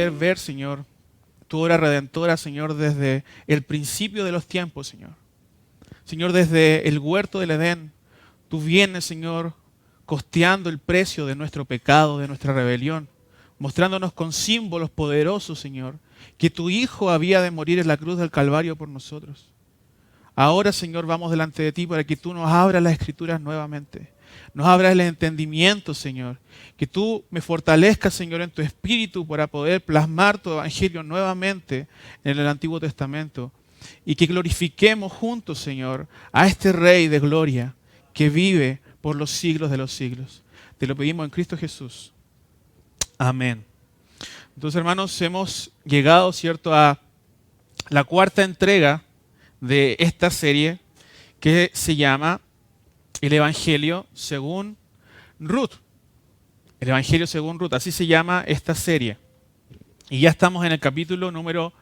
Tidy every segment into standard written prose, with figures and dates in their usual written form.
poder ver, Señor, tu obra redentora, Señor, desde el principio de los tiempos, Señor. Señor, desde el huerto del Edén, tú vienes, Señor, costeando el precio de nuestro pecado, de nuestra rebelión, mostrándonos con símbolos poderosos, Señor, que tu Hijo había de morir en la cruz del Calvario por nosotros. Ahora, Señor, vamos delante de ti para que tú nos abras las Escrituras nuevamente. Nos abras el entendimiento, Señor. Que tú me fortalezcas, Señor, en tu espíritu para poder plasmar tu evangelio nuevamente en el Antiguo Testamento. Y que glorifiquemos juntos, Señor, a este Rey de gloria que vive por los siglos de los siglos. Te lo pedimos en Cristo Jesús. Amén. Entonces, hermanos, hemos llegado, ¿cierto?, a la cuarta entrega de esta serie que se llama El Evangelio según Ruth. El Evangelio según Ruth, así se llama esta serie. Y ya estamos en el capítulo número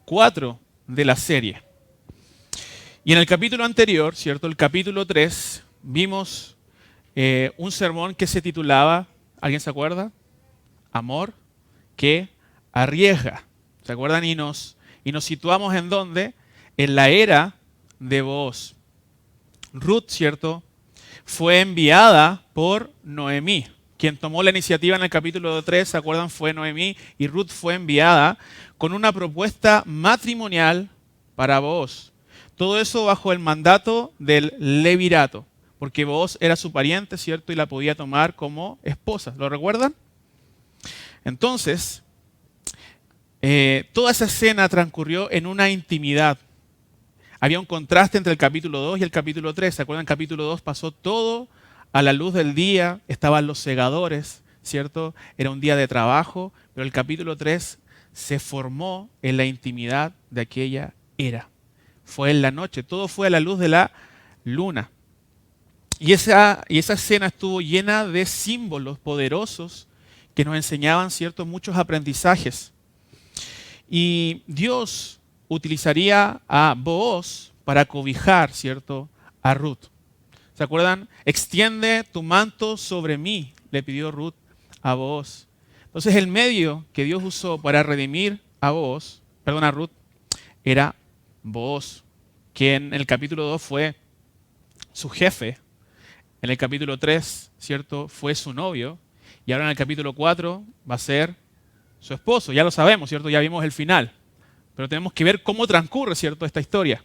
4 de la serie. Y en el capítulo anterior, ¿cierto?, el capítulo 3, vimos un sermón que se titulaba, ¿alguien se acuerda? Amor que arriesga. ¿Se acuerdan? Y nos situamos en dónde? En la era de Booz. Ruth, ¿cierto?, fue enviada por Noemí. Quien tomó la iniciativa en el capítulo 3, ¿se acuerdan? Fue Noemí, y Ruth fue enviada con una propuesta matrimonial para Booz. Todo eso bajo el mandato del levirato, porque Booz era su pariente, ¿cierto?, y la podía tomar como esposa. ¿Lo recuerdan? Entonces, toda esa escena transcurrió en una intimidad. Había un contraste entre el capítulo 2 y el capítulo 3. ¿Se acuerdan? El capítulo 2 pasó todo a la luz del día, estaban los segadores, ¿cierto? Era un día de trabajo, pero el capítulo 3 se formó en la intimidad de aquella era. Fue en la noche, todo fue a la luz de la luna. Y esa escena estuvo llena de símbolos poderosos que nos enseñaban, ¿cierto?, muchos aprendizajes. Y Dios utilizaría a Booz para cobijar, ¿cierto?, a Ruth. ¿Se acuerdan? Extiende tu manto sobre mí, le pidió Ruth a Booz. Entonces el medio que Dios usó para redimir a Ruth, era Booz, quien en el capítulo 2 fue su jefe. En el capítulo 3, ¿cierto?, fue su novio. Y ahora en el capítulo 4 va a ser su esposo. Ya lo sabemos, ¿cierto? Ya vimos el final. Pero tenemos que ver cómo transcurre, ¿cierto?, esta historia.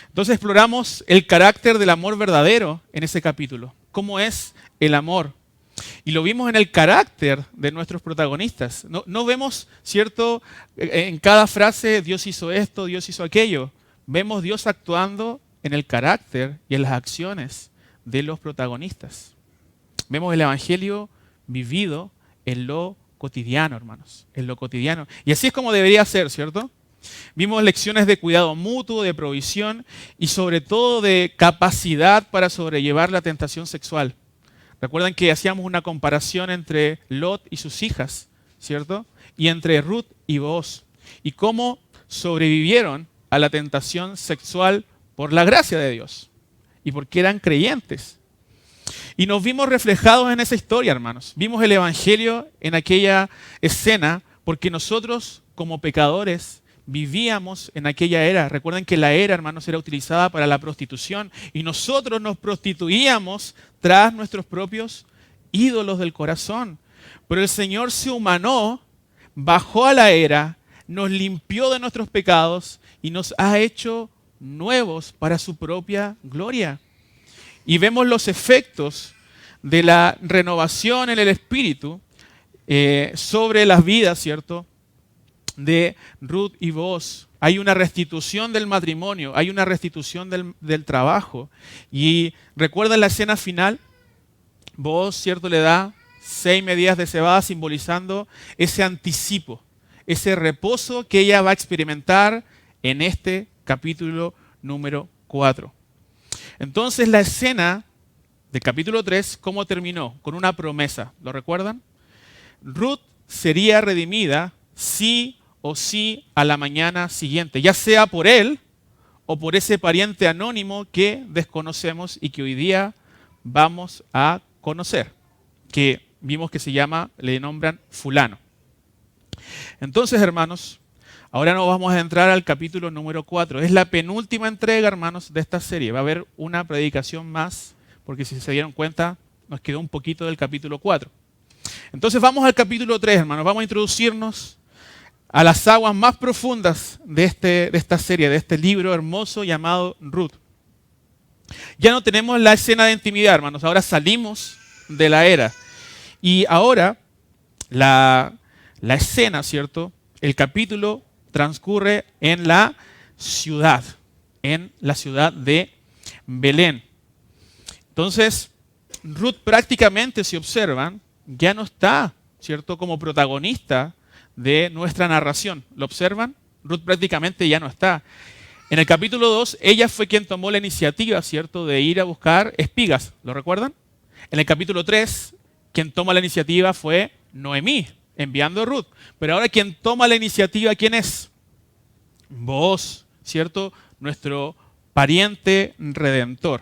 Entonces exploramos el carácter del amor verdadero en ese capítulo. ¿Cómo es el amor? Y lo vimos en el carácter de nuestros protagonistas. No vemos, ¿cierto?, en cada frase Dios hizo esto, Dios hizo aquello. Vemos Dios actuando en el carácter y en las acciones de los protagonistas. Vemos el Evangelio vivido en lo cotidiano, hermanos, en lo cotidiano. Y así es como debería ser, ¿cierto? Vimos lecciones de cuidado mutuo, de provisión y sobre todo de capacidad para sobrellevar la tentación sexual. Recuerdan que hacíamos una comparación entre Lot y sus hijas, ¿cierto? Y entre Ruth y Booz. Y cómo sobrevivieron a la tentación sexual por la gracia de Dios y porque eran creyentes. Y nos vimos reflejados en esa historia, hermanos. Vimos el Evangelio en aquella escena porque nosotros, como pecadores, vivíamos en aquella era. Recuerden que la era, hermanos, era utilizada para la prostitución y nosotros nos prostituíamos tras nuestros propios ídolos del corazón. Pero el Señor se humanó, bajó a la era, nos limpió de nuestros pecados y nos ha hecho nuevos para su propia gloria. Y vemos los efectos de la renovación en el Espíritu sobre las vidas, ¿cierto?, de Ruth y Booz. Hay una restitución del matrimonio, hay una restitución del trabajo. Y recuerdan la escena final, Booz, ¿cierto?, le da 6 medidas de cebada simbolizando ese anticipo, ese reposo que ella va a experimentar en este capítulo número 4. Entonces la escena del capítulo 3, ¿cómo terminó? Con una promesa, ¿lo recuerdan? Ruth sería redimida sí o sí a la mañana siguiente, ya sea por él o por ese pariente anónimo que desconocemos y que hoy día vamos a conocer, que vimos que se llama, le nombran fulano. Entonces, hermanos, ahora nos vamos a entrar al capítulo número 4. Es la penúltima entrega, hermanos, de esta serie. Va a haber una predicación más, porque si se dieron cuenta, nos quedó un poquito del capítulo 4. Entonces vamos al capítulo 3, hermanos. Vamos a introducirnos a las aguas más profundas de esta serie, de este libro hermoso llamado Ruth. Ya no tenemos la escena de intimidad, hermanos. Ahora salimos de la era. Y ahora la escena, ¿cierto? El capítulo transcurre en la ciudad de Belén. Entonces, Ruth prácticamente, si observan, ya no está, ¿cierto?, como protagonista de nuestra narración. ¿Lo observan? Ruth prácticamente ya no está. En el capítulo 2, ella fue quien tomó la iniciativa, ¿cierto?, de ir a buscar espigas. ¿Lo recuerdan? En el capítulo 3, quien toma la iniciativa fue Noemí, enviando a Ruth. Pero ahora quien toma la iniciativa, ¿quién es? Booz, ¿cierto? Nuestro pariente redentor.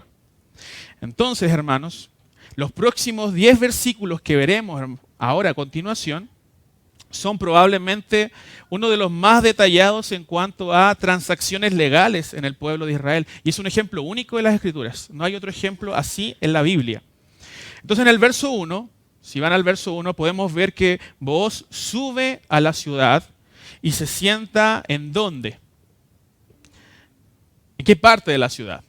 Entonces, hermanos, los próximos 10 versículos que veremos ahora a continuación son probablemente uno de los más detallados en cuanto a transacciones legales en el pueblo de Israel. Y es un ejemplo único de las Escrituras. No hay otro ejemplo así en la Biblia. Entonces, en el verso 1, si van al verso 1, podemos ver que Booz sube a la ciudad y se sienta ¿en dónde? ¿En qué parte de la ciudad?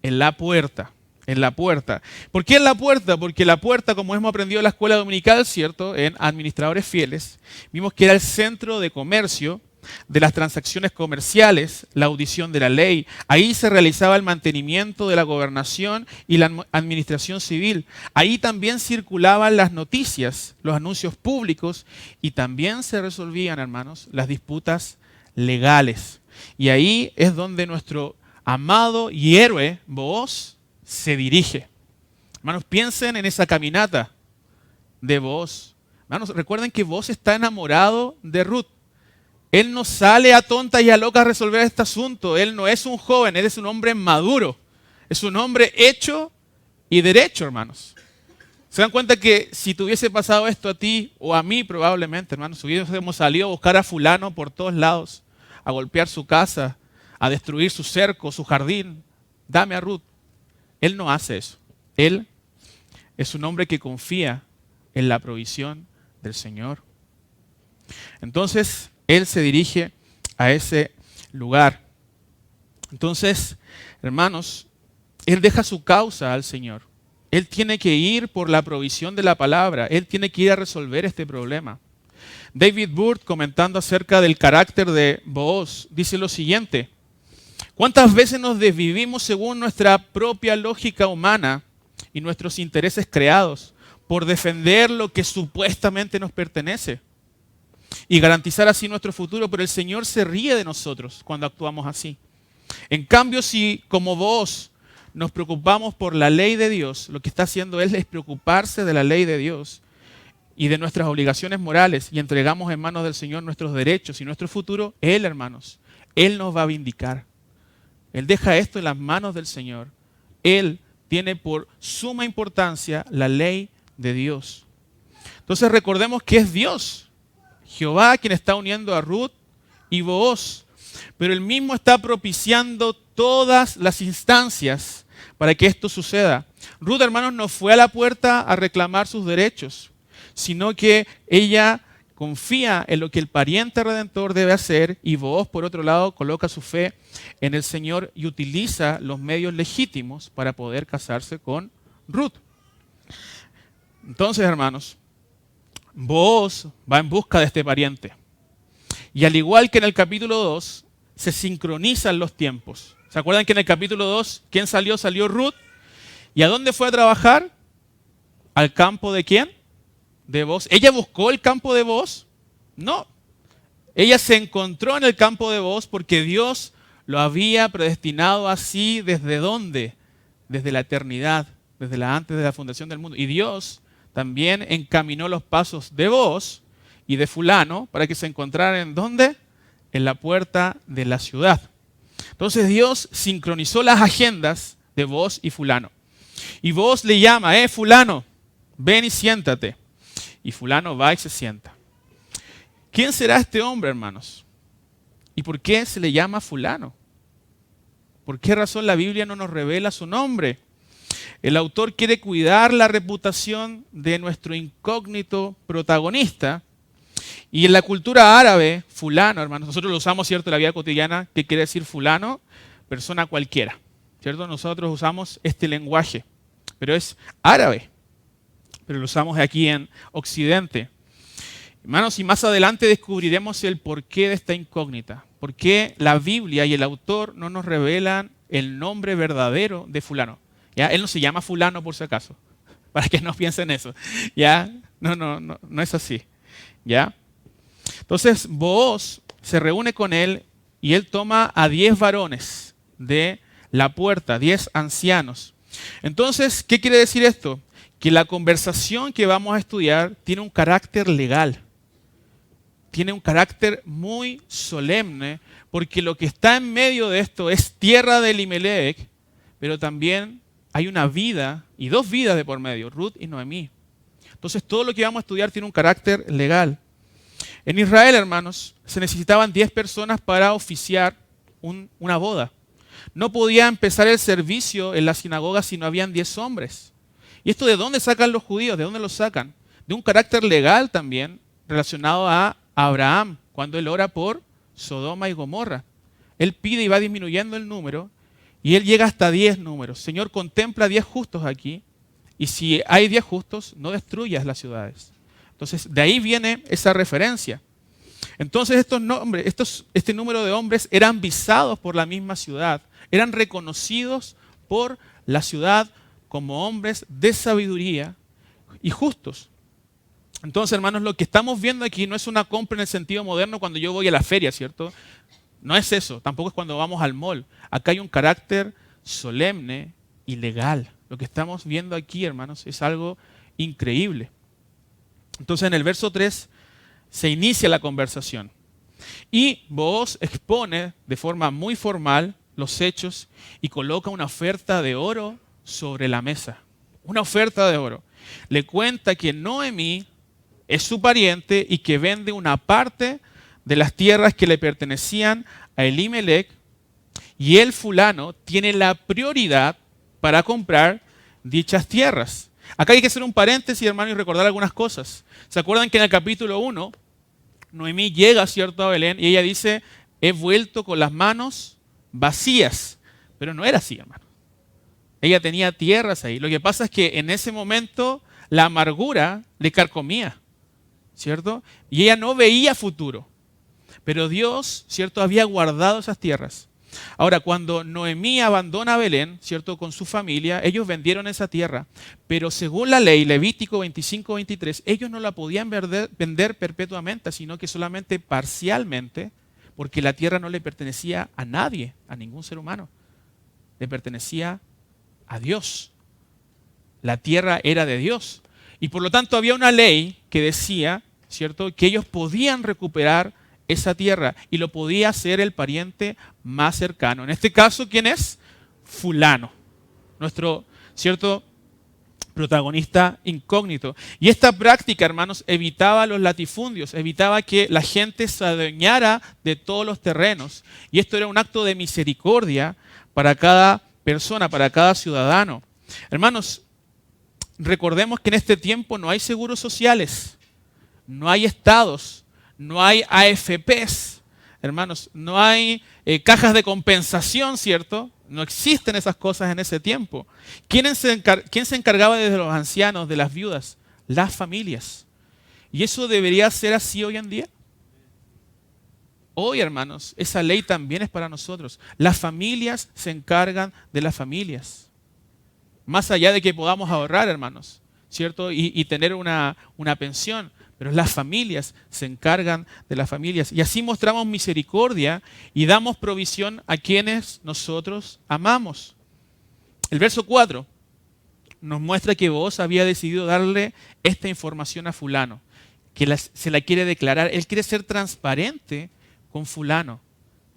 En la puerta. En la puerta. ¿Por qué en la puerta? Porque la puerta, como hemos aprendido en la escuela dominical, ¿cierto?, en Administradores Fieles, vimos que era el centro de comercio, de las transacciones comerciales, la audición de la ley. Ahí se realizaba el mantenimiento de la gobernación y la administración civil. Ahí también circulaban las noticias, los anuncios públicos y también se resolvían, hermanos, las disputas legales. Y ahí es donde nuestro amado y héroe Booz se dirige. Hermanos, piensen en esa caminata de Booz. Hermanos, recuerden que Booz está enamorado de Ruth. Él no sale a tonta y a loca a resolver este asunto. Él no es un joven, él es un hombre maduro. Es un hombre hecho y derecho, hermanos. ¿Se dan cuenta que si te hubiese pasado esto a ti o a mí probablemente, hermanos, hubiésemos salido a buscar a fulano por todos lados, a golpear su casa, a destruir su cerco, su jardín? Dame a Ruth. Él no hace eso. Él es un hombre que confía en la provisión del Señor. Entonces, él se dirige a ese lugar. Entonces, hermanos, él deja su causa al Señor. Él tiene que ir por la provisión de la palabra. Él tiene que ir a resolver este problema. David Burt, comentando acerca del carácter de Booz, dice lo siguiente: ¿cuántas veces nos desvivimos según nuestra propia lógica humana y nuestros intereses creados por defender lo que supuestamente nos pertenece y garantizar así nuestro futuro? Pero el Señor se ríe de nosotros cuando actuamos así. En cambio, si como Booz nos preocupamos por la ley de Dios, lo que está haciendo Él es preocuparse de la ley de Dios y de nuestras obligaciones morales y entregamos en manos del Señor nuestros derechos y nuestro futuro, Él, hermanos, Él nos va a vindicar. Él deja esto en las manos del Señor. Él tiene por suma importancia la ley de Dios. Entonces recordemos que es Dios, Jehová, quien está uniendo a Ruth y Booz. Pero Él mismo está propiciando todas las instancias para que esto suceda. Ruth, hermanos, no fue a la puerta a reclamar sus derechos, sino que ella confía en lo que el pariente redentor debe hacer, y Booz, por otro lado, coloca su fe en el Señor y utiliza los medios legítimos para poder casarse con Ruth. Entonces, hermanos, Booz va en busca de este pariente. Y al igual que en el capítulo 2, se sincronizan los tiempos. ¿Se acuerdan que en el capítulo 2, ¿quién salió? Salió Ruth. ¿Y a dónde fue a trabajar? ¿Al campo de quién? De Booz. ¿Ella buscó el campo de Booz? No. Ella se encontró en el campo de Booz porque Dios lo había predestinado así. ¿Desde dónde? Desde la eternidad, desde antes de la fundación del mundo. Y Dios también encaminó los pasos de Booz y de fulano para que se encontraran ¿en dónde? En la puerta de la ciudad. Entonces Dios sincronizó las agendas de Booz y fulano. Y Booz le llama, fulano, ven y siéntate. Y fulano va y se sienta. ¿Quién será este hombre, hermanos? ¿Y por qué se le llama fulano? ¿Por qué razón la Biblia no nos revela su nombre? El autor quiere cuidar la reputación de nuestro incógnito protagonista. Y en la cultura árabe, fulano, hermanos, nosotros lo usamos, ¿cierto?, en la vida cotidiana. ¿Qué quiere decir fulano? Persona cualquiera, ¿cierto? Nosotros usamos este lenguaje, pero es árabe. Pero lo usamos aquí en Occidente. Hermanos, y más adelante descubriremos el porqué de esta incógnita. ¿Por qué la Biblia y el autor no nos revelan el nombre verdadero de fulano? ¿Ya? Él no se llama fulano por si acaso, para que no piensen eso. ¿Ya? No es así. ¿Ya? Entonces, Booz se reúne con él y él toma a 10 varones de la puerta, 10 ancianos. Entonces, ¿qué quiere decir esto? Que la conversación que vamos a estudiar tiene un carácter legal. Tiene un carácter muy solemne, porque lo que está en medio de esto es tierra de Elimelech, pero también hay una vida y 2 vidas de por medio, Ruth y Noemí. Entonces todo lo que vamos a estudiar tiene un carácter legal. En Israel, hermanos, se necesitaban 10 personas para oficiar una boda. No podía empezar el servicio en la sinagoga si no habían 10 hombres. ¿Y esto de dónde sacan los judíos? ¿De dónde lo sacan? De un carácter legal también relacionado a Abraham, cuando él ora por Sodoma y Gomorra. Él pide y va disminuyendo el número, y él llega hasta 10 números. Señor, contempla 10 justos aquí, y si hay 10 justos, no destruyas las ciudades. Entonces, de ahí viene esa referencia. Entonces, este número de hombres eran visados por la misma ciudad, eran reconocidos por la ciudad como hombres de sabiduría y justos. Entonces, hermanos, lo que estamos viendo aquí no es una compra en el sentido moderno cuando yo voy a la feria, ¿cierto? No es eso, tampoco es cuando vamos al mall. Acá hay un carácter solemne y legal. Lo que estamos viendo aquí, hermanos, es algo increíble. Entonces, en el verso 3 se inicia la conversación. Y Booz expone de forma muy formal los hechos y coloca una oferta de oro sobre la mesa. Una oferta de oro. Le cuenta que Noemí es su pariente y que vende una parte de las tierras que le pertenecían a Elimelech, y el fulano tiene la prioridad para comprar dichas tierras. Acá hay que hacer un paréntesis, hermano, y recordar algunas cosas. ¿Se acuerdan que en el capítulo 1, Noemí llega, ¿cierto?, a Belén y ella dice, he vuelto con las manos vacías? Pero no era así, hermano. Ella tenía tierras ahí. Lo que pasa es que en ese momento la amargura le carcomía, ¿cierto? Y ella no veía futuro. Pero Dios, ¿cierto?, había guardado esas tierras. Ahora, cuando Noemí abandona Belén, ¿cierto?, con su familia, ellos vendieron esa tierra. Pero según la ley, Levítico 25-23, ellos no la podían vender perpetuamente, sino que solamente parcialmente, porque la tierra no le pertenecía a nadie, a ningún ser humano. Le pertenecía a Dios. La tierra era de Dios. Y por lo tanto había una ley que decía, ¿cierto?, que ellos podían recuperar esa tierra y lo podía hacer el pariente más cercano. En este caso, ¿quién es? Fulano, nuestro, ¿cierto?, protagonista incógnito. Y esta práctica, hermanos, evitaba los latifundios, evitaba que la gente se adueñara de todos los terrenos. Y esto era un acto de misericordia para cada persona, para cada ciudadano. Hermanos, recordemos que en este tiempo no hay seguros sociales, no hay estados, no hay AFPs, hermanos, no hay cajas de compensación, ¿cierto? No existen esas cosas en ese tiempo. ¿Quién se encargaba de los ancianos, de las viudas? Las familias. ¿Y eso debería ser así hoy en día? Hoy, hermanos, esa ley también es para nosotros. Las familias se encargan de las familias. Más allá de que podamos ahorrar, hermanos, ¿cierto? Y tener una pensión. Pero las familias se encargan de las familias. Y así mostramos misericordia y damos provisión a quienes nosotros amamos. El verso 4 nos muestra que Booz había decidido darle esta información a fulano, que se la quiere declarar. Él quiere ser transparente con fulano.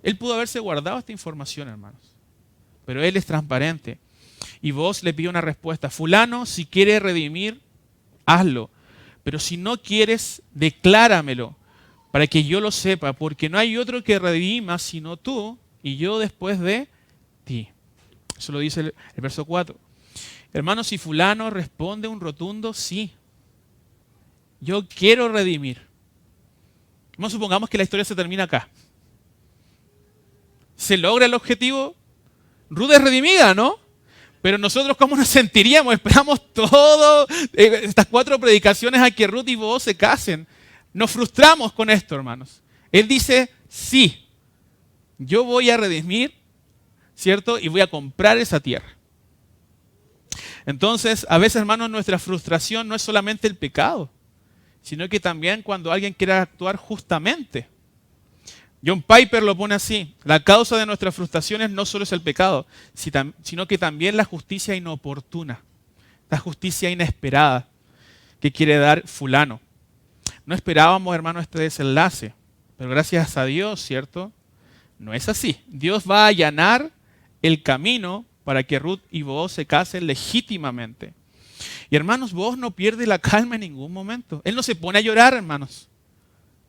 Él pudo haberse guardado esta información, hermanos, pero él es transparente. Y Booz le pide una respuesta. Fulano, si quiere redimir, hazlo. Pero si no quieres, decláramelo, para que yo lo sepa, porque no hay otro que redima sino tú y yo después de ti. Eso lo dice el verso 4. Hermanos, si fulano responde un rotundo sí, yo quiero redimir. No supongamos que la historia se termina acá. Se logra el objetivo, Ruth es redimida, ¿no? Pero nosotros, ¿cómo nos sentiríamos? Esperamos todo, estas 4 predicaciones a que Ruth y Booz se casen. Nos frustramos con esto, hermanos. Él dice, sí, yo voy a redimir, ¿cierto? Y voy a comprar esa tierra. Entonces, a veces, hermanos, nuestra frustración no es solamente el pecado, sino que también cuando alguien quiere actuar justamente. John Piper lo pone así: la causa de nuestras frustraciones no solo es el pecado, sino que también la justicia inoportuna, la justicia inesperada que quiere dar fulano. No esperábamos, hermano, este desenlace, pero gracias a Dios, ¿cierto? No es así. Dios va a allanar el camino para que Ruth y Booz se casen legítimamente. Y hermanos, Booz no pierde la calma en ningún momento. Él no se pone a llorar, hermanos.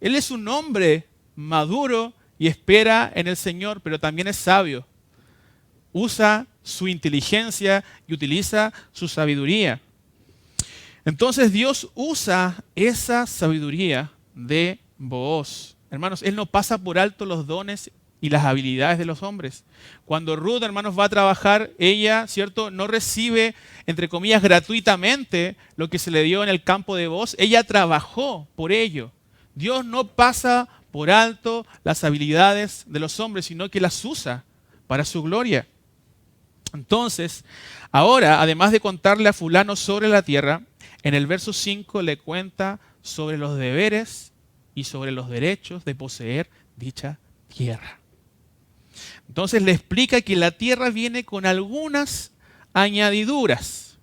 Él es un hombre maduro y espera en el Señor, pero también es sabio. Usa su inteligencia y utiliza su sabiduría. Entonces Dios usa esa sabiduría de Booz. Hermanos, Él no pasa por alto los dones y las habilidades de los hombres. Cuando Ruth, hermanos, va a trabajar, ella, ¿cierto?, no recibe, entre comillas, gratuitamente lo que se le dio en el campo de Booz. Ella trabajó por ello. Dios no pasa por alto las habilidades de los hombres, sino que las usa para su gloria. Entonces, ahora, además de contarle a fulano sobre la tierra, en el verso 5 le cuenta sobre los deberes y sobre los derechos de poseer dicha tierra. Entonces le explica que la tierra viene con algunas añadiduras.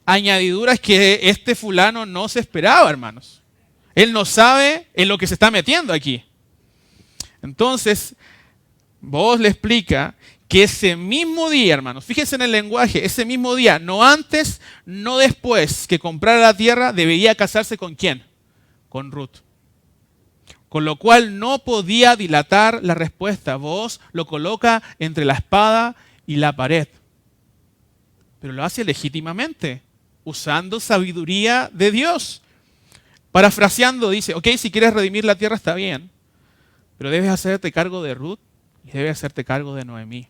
Añadiduras que este fulano no se esperaba, hermanos. Él no sabe en lo que se está metiendo aquí. Entonces, Booz le explica que ese mismo día, hermanos, fíjense en el lenguaje, ese mismo día, no antes, no después que comprara la tierra, debería casarse ¿con quién? Con Ruth. Con lo cual no podía dilatar la respuesta. Booz lo coloca entre la espada y la pared. Pero lo hace legítimamente, usando sabiduría de Dios. Parafraseando, dice, ok, si quieres redimir la tierra está bien, pero debes hacerte cargo de Ruth y debes hacerte cargo de Noemí.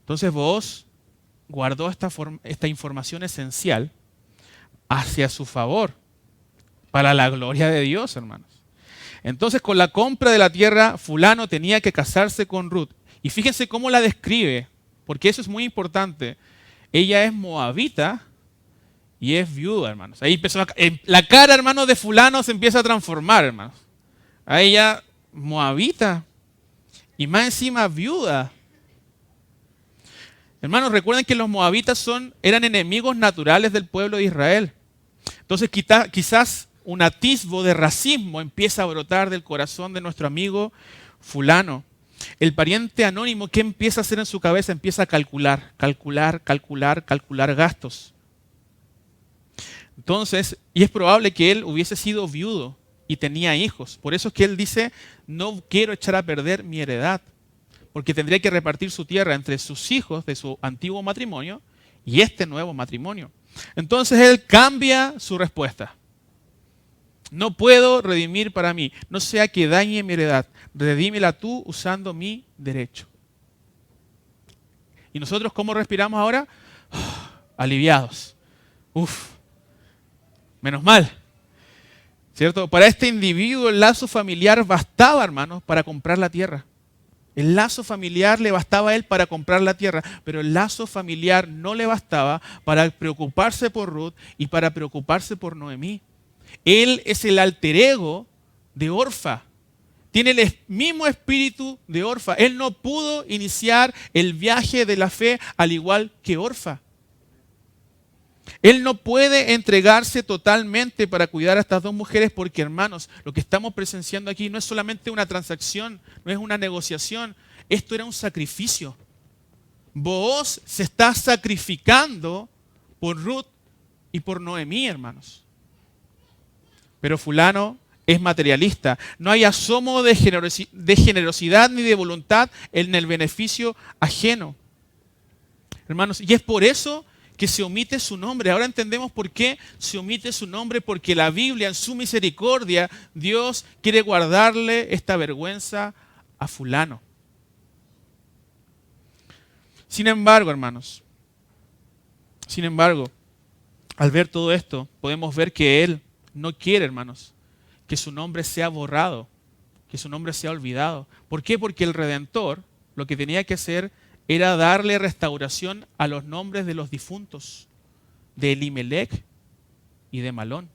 Entonces Booz guardó esta información esencial hacia su favor, para la gloria de Dios, hermanos. Entonces, con la compra de la tierra, fulano tenía que casarse con Ruth. Y fíjense cómo la describe, porque eso es muy importante. Ella es moabita y es viuda, hermanos. Ahí empezó la cara, hermanos, de fulano se empieza a transformar, hermanos. A ella, moabita, y más encima viuda. Hermanos, recuerden que los moabitas eran enemigos naturales del pueblo de Israel. Entonces, quizás un atisbo de racismo empieza a brotar del corazón de nuestro amigo fulano. El pariente anónimo, ¿qué empieza a hacer en su cabeza? Empieza a calcular gastos. Entonces, y es probable que él hubiese sido viudo y tenía hijos. Por eso es que él dice, no quiero echar a perder mi heredad, porque tendría que repartir su tierra entre sus hijos de su antiguo matrimonio y este nuevo matrimonio. Entonces él cambia su respuesta. No puedo redimir para mí, no sea que dañe mi heredad. Redímela tú usando mi derecho. ¿Y nosotros cómo respiramos ahora? Aliviados. Menos mal. ¿Cierto? Para este individuo el lazo familiar bastaba, hermanos, para comprar la tierra. El lazo familiar le bastaba a él para comprar la tierra, pero el lazo familiar no le bastaba para preocuparse por Ruth y para preocuparse por Noemí. Él es el alter ego de Orfa. Tiene el mismo espíritu de Orfa. Él no pudo iniciar el viaje de la fe al igual que Orfa. Él no puede entregarse totalmente para cuidar a estas dos mujeres porque, hermanos, lo que estamos presenciando aquí no es solamente una transacción, no es una negociación. Esto era un sacrificio. Booz se está sacrificando por Ruth y por Noemí, hermanos. Pero fulano es materialista. No hay asomo de generosidad ni de voluntad en el beneficio ajeno. Hermanos, y es por eso que se omite su nombre. Ahora entendemos por qué se omite su nombre, porque la Biblia, en su misericordia, Dios quiere guardarle esta vergüenza a fulano. Sin embargo, hermanos, al ver todo esto, podemos ver que Él no quiere, hermanos, que su nombre sea borrado, que su nombre sea olvidado. ¿Por qué? Porque el Redentor lo que tenía que hacer era darle restauración a los nombres de los difuntos, de Elimelec y de Malón.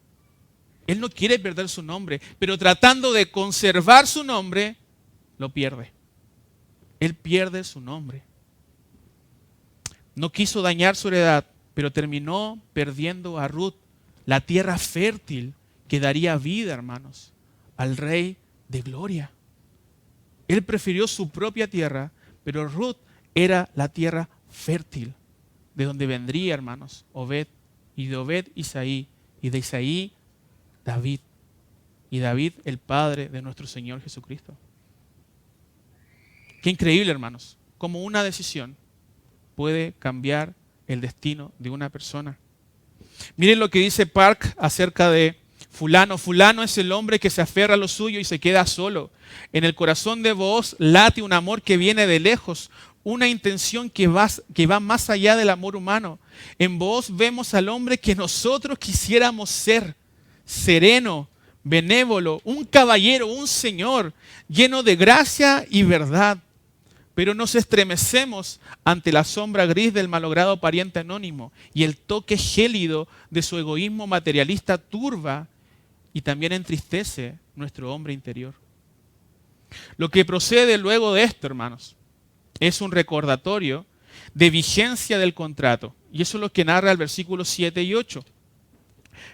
Él no quiere perder su nombre, pero tratando de conservar su nombre, lo pierde. Él pierde su nombre. No quiso dañar su heredad, pero terminó perdiendo a Ruth, la tierra fértil que daría vida, hermanos, al Rey de Gloria. Él prefirió su propia tierra, pero Ruth era la tierra fértil, de donde vendría, hermanos, Obed, y de Obed Isaí, y de Isaí David, y David el padre de nuestro Señor Jesucristo. Qué increíble, hermanos, cómo una decisión puede cambiar el destino de una persona. Miren lo que dice Park acerca de fulano. Fulano es el hombre que se aferra a lo suyo y se queda solo. En el corazón de Booz late un amor que viene de lejos, una intención que va más allá del amor humano. En Booz vemos al hombre que nosotros quisiéramos ser, sereno, benévolo, un caballero, un señor, lleno de gracia y verdad. Pero nos estremecemos ante la sombra gris del malogrado pariente anónimo y el toque gélido de su egoísmo materialista turba y también entristece nuestro hombre interior. Lo que procede luego de esto, hermanos, es un recordatorio de vigencia del contrato. Y eso es lo que narra el versículo 7 y 8.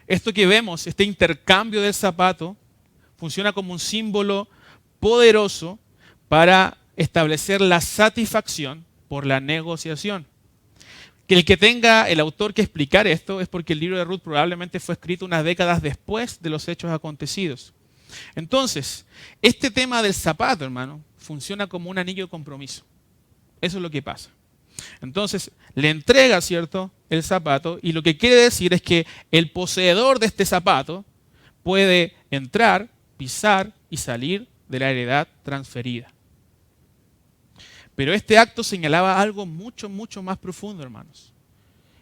Esto que vemos, este intercambio del zapato, funciona como un símbolo poderoso para establecer la satisfacción por la negociación. Que el autor que explicar esto es porque el libro de Ruth probablemente fue escrito unas décadas después de los hechos acontecidos. Entonces, este tema del zapato, hermano, funciona como un anillo de compromiso. Eso es lo que pasa. Entonces, le entrega, ¿cierto?, el zapato, y lo que quiere decir es que el poseedor de este zapato puede entrar, pisar y salir de la heredad transferida. Pero este acto señalaba algo mucho, mucho más profundo, hermanos.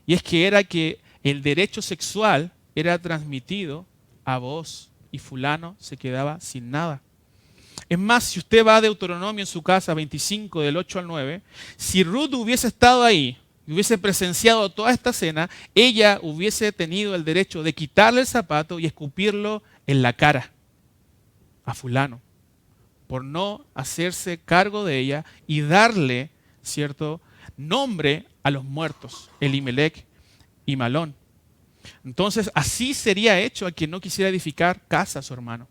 Y es que era que el derecho sexual era transmitido a Booz y fulano se quedaba sin nada. Es más, si usted va a Deuteronomio en su casa 25 del 8 al 9, si Ruth hubiese estado ahí y hubiese presenciado toda esta escena, ella hubiese tenido el derecho de quitarle el zapato y escupirlo en la cara a fulano, por no hacerse cargo de ella y darle, ¿cierto?, nombre a los muertos, Elimelec y Malón. Entonces, así sería hecho a quien no quisiera edificar casa a su hermano.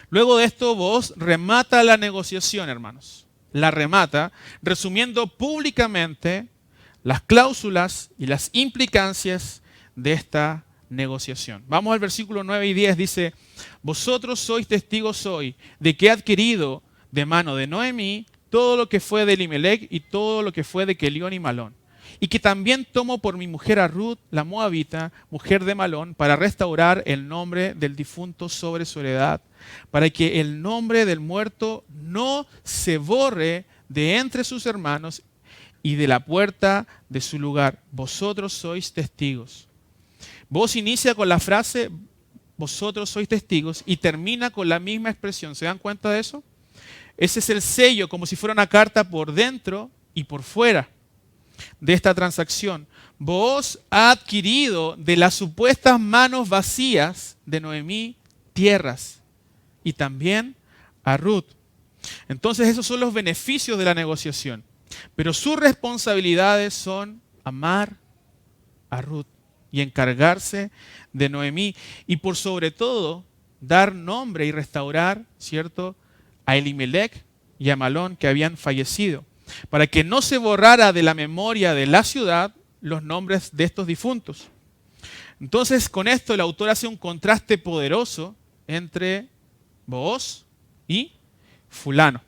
Luego de esto, Booz remata la negociación, hermanos. La remata, resumiendo públicamente las cláusulas y las implicancias de esta negociación. Vamos al versículo 9 y 10, dice: vosotros sois testigos hoy de que he adquirido de mano de Noemí todo lo que fue de Elimelec y todo lo que fue de Kelión y Malón, y que también tomo por mi mujer a Ruth, la moabita, mujer de Malón, para restaurar el nombre del difunto sobre su heredad, para que el nombre del muerto no se borre de entre sus hermanos y de la puerta de su lugar. Vosotros sois testigos. Vos inicia con la frase vosotros sois testigos y termina con la misma expresión. ¿Se dan cuenta de eso? Ese es el sello, como si fuera una carta por dentro y por fuera de esta transacción. Booz ha adquirido de las supuestas manos vacías de Noemí tierras y también a Ruth. Entonces esos son los beneficios de la negociación. Pero sus responsabilidades son amar a Ruth y encargarse de Noemí y por sobre todo dar nombre y restaurar, ¿cierto?, a Elimelec y a Malón que habían fallecido, para que no se borrara de la memoria de la ciudad los nombres de estos difuntos. Entonces, con esto el autor hace un contraste poderoso entre Booz y fulano.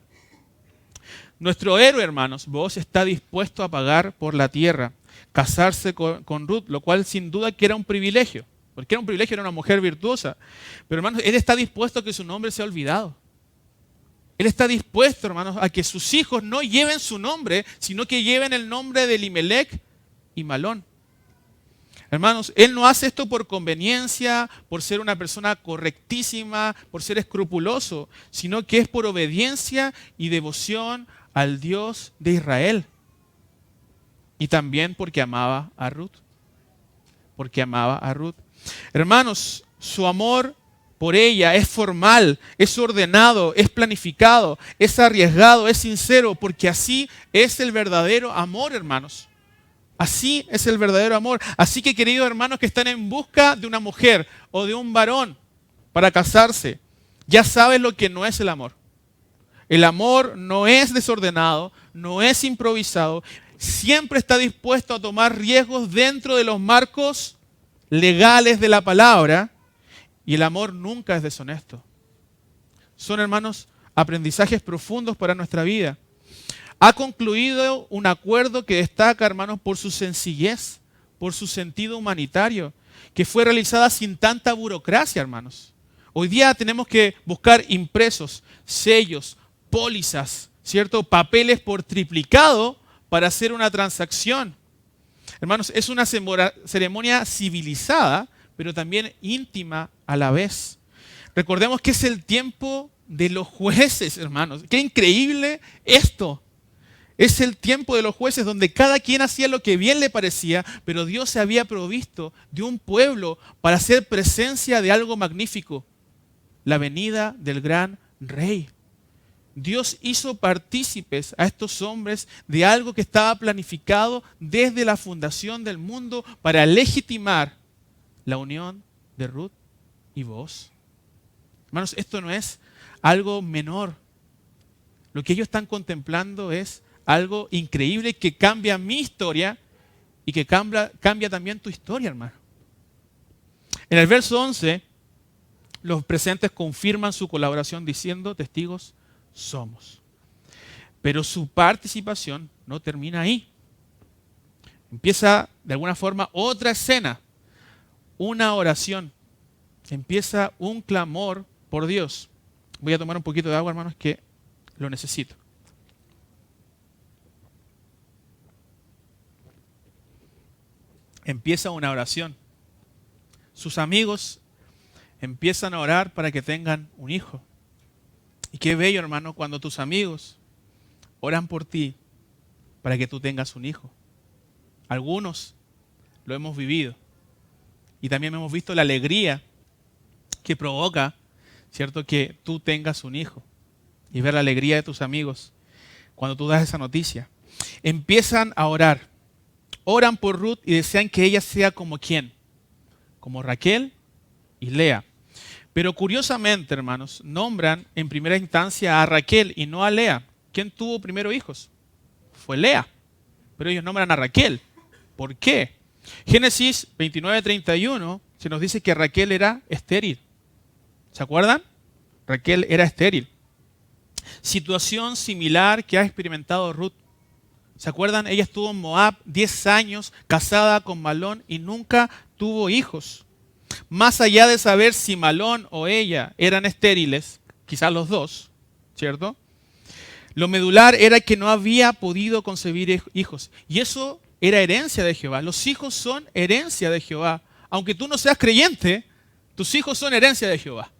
Nuestro héroe, hermanos, Booz está dispuesto a pagar por la tierra, casarse con Ruth, lo cual sin duda que era un privilegio, porque era un privilegio, era una mujer virtuosa. Pero hermanos, él está dispuesto a que su nombre sea olvidado. Él está dispuesto, hermanos, a que sus hijos no lleven su nombre, sino que lleven el nombre de Elimelech y Malón. Hermanos, él no hace esto por conveniencia, por ser una persona correctísima, por ser escrupuloso, sino que es por obediencia y devoción al Dios de Israel. Y también porque amaba a Ruth. Porque amaba a Ruth. Hermanos, su amor por ella es formal, es ordenado, es planificado, es arriesgado, es sincero, porque así es el verdadero amor, hermanos. Así es el verdadero amor. Así que, queridos hermanos que están en busca de una mujer o de un varón para casarse, ya saben lo que no es el amor. El amor no es desordenado, no es improvisado, siempre está dispuesto a tomar riesgos dentro de los marcos legales de la palabra, y el amor nunca es deshonesto. Son, hermanos, aprendizajes profundos para nuestra vida. Ha concluido un acuerdo que destaca, hermanos, por su sencillez, por su sentido humanitario, que fue realizada sin tanta burocracia, hermanos. Hoy día tenemos que buscar impresos, sellos, pólizas, ¿cierto? Papeles por triplicado para hacer una transacción. Hermanos, es una ceremonia civilizada, pero también íntima a la vez. Recordemos que es el tiempo de los jueces, hermanos. Qué increíble esto. Es el tiempo de los jueces donde cada quien hacía lo que bien le parecía, pero Dios se había provisto de un pueblo para hacer presencia de algo magnífico, la venida del gran rey. Dios hizo partícipes a estos hombres de algo que estaba planificado desde la fundación del mundo para legitimar la unión de Ruth y Booz. Hermanos, esto no es algo menor. Lo que ellos están contemplando es algo increíble que cambia mi historia y que cambia también tu historia, hermano. En el verso 11, los presentes confirman su colaboración diciendo, testigos somos. Pero su participación no termina ahí. Empieza de alguna forma otra escena, una oración. Empieza un clamor por Dios. Voy a tomar un poquito de agua, hermanos, que lo necesito. Empieza una oración. Sus amigos empiezan a orar para que tengan un hijo. Y qué bello, hermano, cuando tus amigos oran por ti para que tú tengas un hijo. Algunos lo hemos vivido. Y también hemos visto la alegría que provoca, ¿cierto?, que tú tengas un hijo. Y ver la alegría de tus amigos cuando tú das esa noticia. Empiezan a orar. Oran por Ruth y desean que ella sea como ¿quién? Como Raquel y Lea. Pero curiosamente, hermanos, nombran en primera instancia a Raquel y no a Lea. ¿Quién tuvo primero hijos? Fue Lea. Pero ellos nombran a Raquel. ¿Por qué? Génesis 29:31 se nos dice que Raquel era estéril. ¿Se acuerdan? Raquel era estéril. Situación similar que ha experimentado Ruth. ¿Se acuerdan? Ella estuvo en Moab 10 años casada con Malón y nunca tuvo hijos. Más allá de saber si Malón o ella eran estériles, quizás los dos, ¿cierto? Lo medular era que no había podido concebir hijos. Y eso era herencia de Jehová. Los hijos son herencia de Jehová. Aunque tú no seas creyente, tus hijos son herencia de Jehová.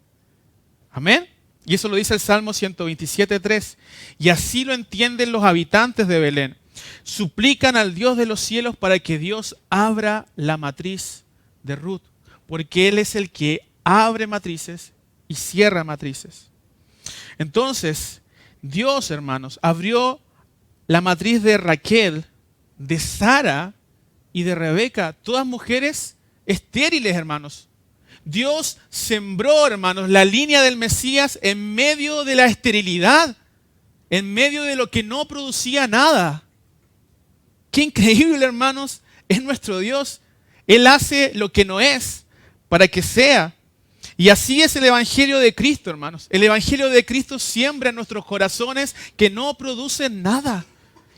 Amén. Y eso lo dice el Salmo 127:3. Y así lo entienden los habitantes de Belén. Suplican al Dios de los cielos para que Dios abra la matriz de Ruth. Porque Él es el que abre matrices y cierra matrices. Entonces, Dios, hermanos, abrió la matriz de Raquel, de Sara y de Rebeca, todas mujeres estériles, hermanos. Dios sembró, hermanos, la línea del Mesías en medio de la esterilidad, en medio de lo que no producía nada. Qué increíble, hermanos, es nuestro Dios. Él hace lo que no es para que sea. Y así es el Evangelio de Cristo, hermanos. El Evangelio de Cristo siembra en nuestros corazones que no producen nada.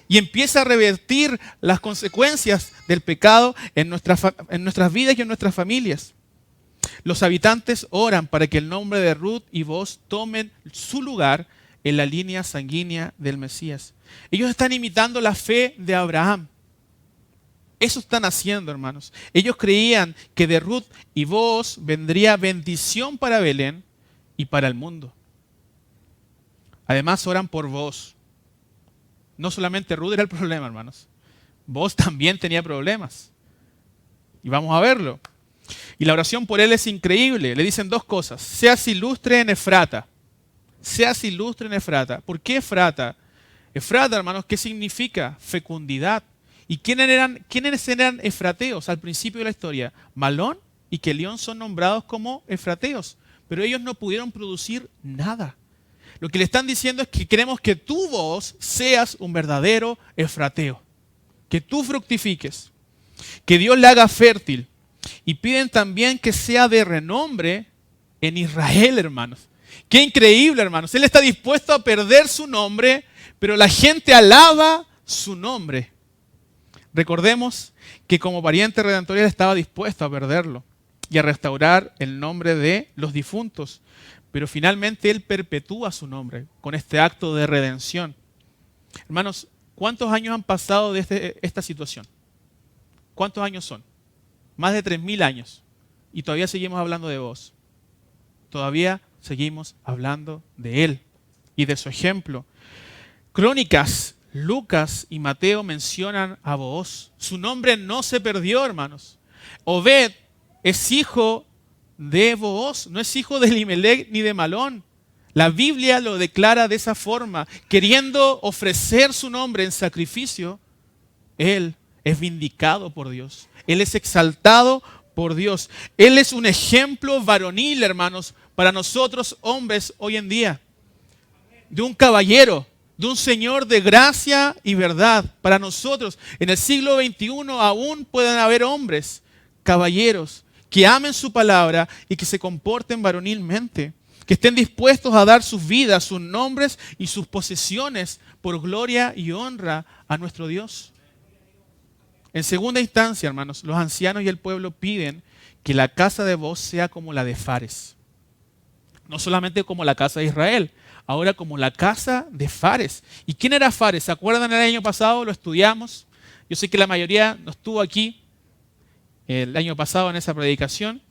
Y empieza a revertir las consecuencias del pecado en nuestras vidas y en nuestras familias. Los habitantes oran para que el nombre de Ruth y Boaz tomen su lugar en la línea sanguínea del Mesías. Ellos están imitando la fe de Abraham. Eso están haciendo, hermanos. Ellos creían que de Ruth y Boaz vendría bendición para Belén y para el mundo. Además, oran por Boaz. No solamente Ruth era el problema, hermanos. Boaz también tenía problemas. Y vamos a verlo. Y la oración por él es increíble. Le dicen dos cosas. Seas ilustre en Efrata. Seas ilustre en Efrata. ¿Por qué Efrata? Efrata, hermanos, ¿qué significa? Fecundidad. ¿Y quiénes eran efrateos al principio de la historia? Malón y Quelión son nombrados como efrateos. Pero ellos no pudieron producir nada. Lo que le están diciendo es que queremos que tú, vos, seas un verdadero efrateo. Que tú fructifiques. Que Dios la haga fértil. Y piden también que sea de renombre en Israel, hermanos. Qué increíble, hermanos. Él está dispuesto a perder su nombre, pero la gente alaba su nombre. Recordemos que como pariente redentor él estaba dispuesto a perderlo y a restaurar el nombre de los difuntos. Pero finalmente él perpetúa su nombre con este acto de redención. Hermanos, ¿cuántos años han pasado desde esta situación? ¿Cuántos años son? Más de 3000 años. Y todavía seguimos hablando de vos. Todavía seguimos hablando de él y de su ejemplo. Crónicas, Lucas y Mateo mencionan a Booz. Su nombre no se perdió, hermanos. Obed es hijo de Booz, no es hijo de Elimelech ni de Malón. La Biblia lo declara de esa forma, queriendo ofrecer su nombre en sacrificio. Él es vindicado por Dios. Él es exaltado por Dios. Él es un ejemplo varonil, hermanos, para nosotros hombres hoy en día. De un caballero, de un señor de gracia y verdad. Para nosotros, en el siglo XXI aún pueden haber hombres, caballeros, que amen su palabra y que se comporten varonilmente. Que estén dispuestos a dar sus vidas, sus nombres y sus posesiones por gloria y honra a nuestro Dios. En segunda instancia, hermanos, los ancianos y el pueblo piden que la casa de Booz sea como la de Fares. No solamente como la casa de Israel, ahora como la casa de Fares. ¿Y quién era Fares? ¿Se acuerdan el año pasado? Lo estudiamos. Yo sé que la mayoría no estuvo aquí el año pasado en esa predicación,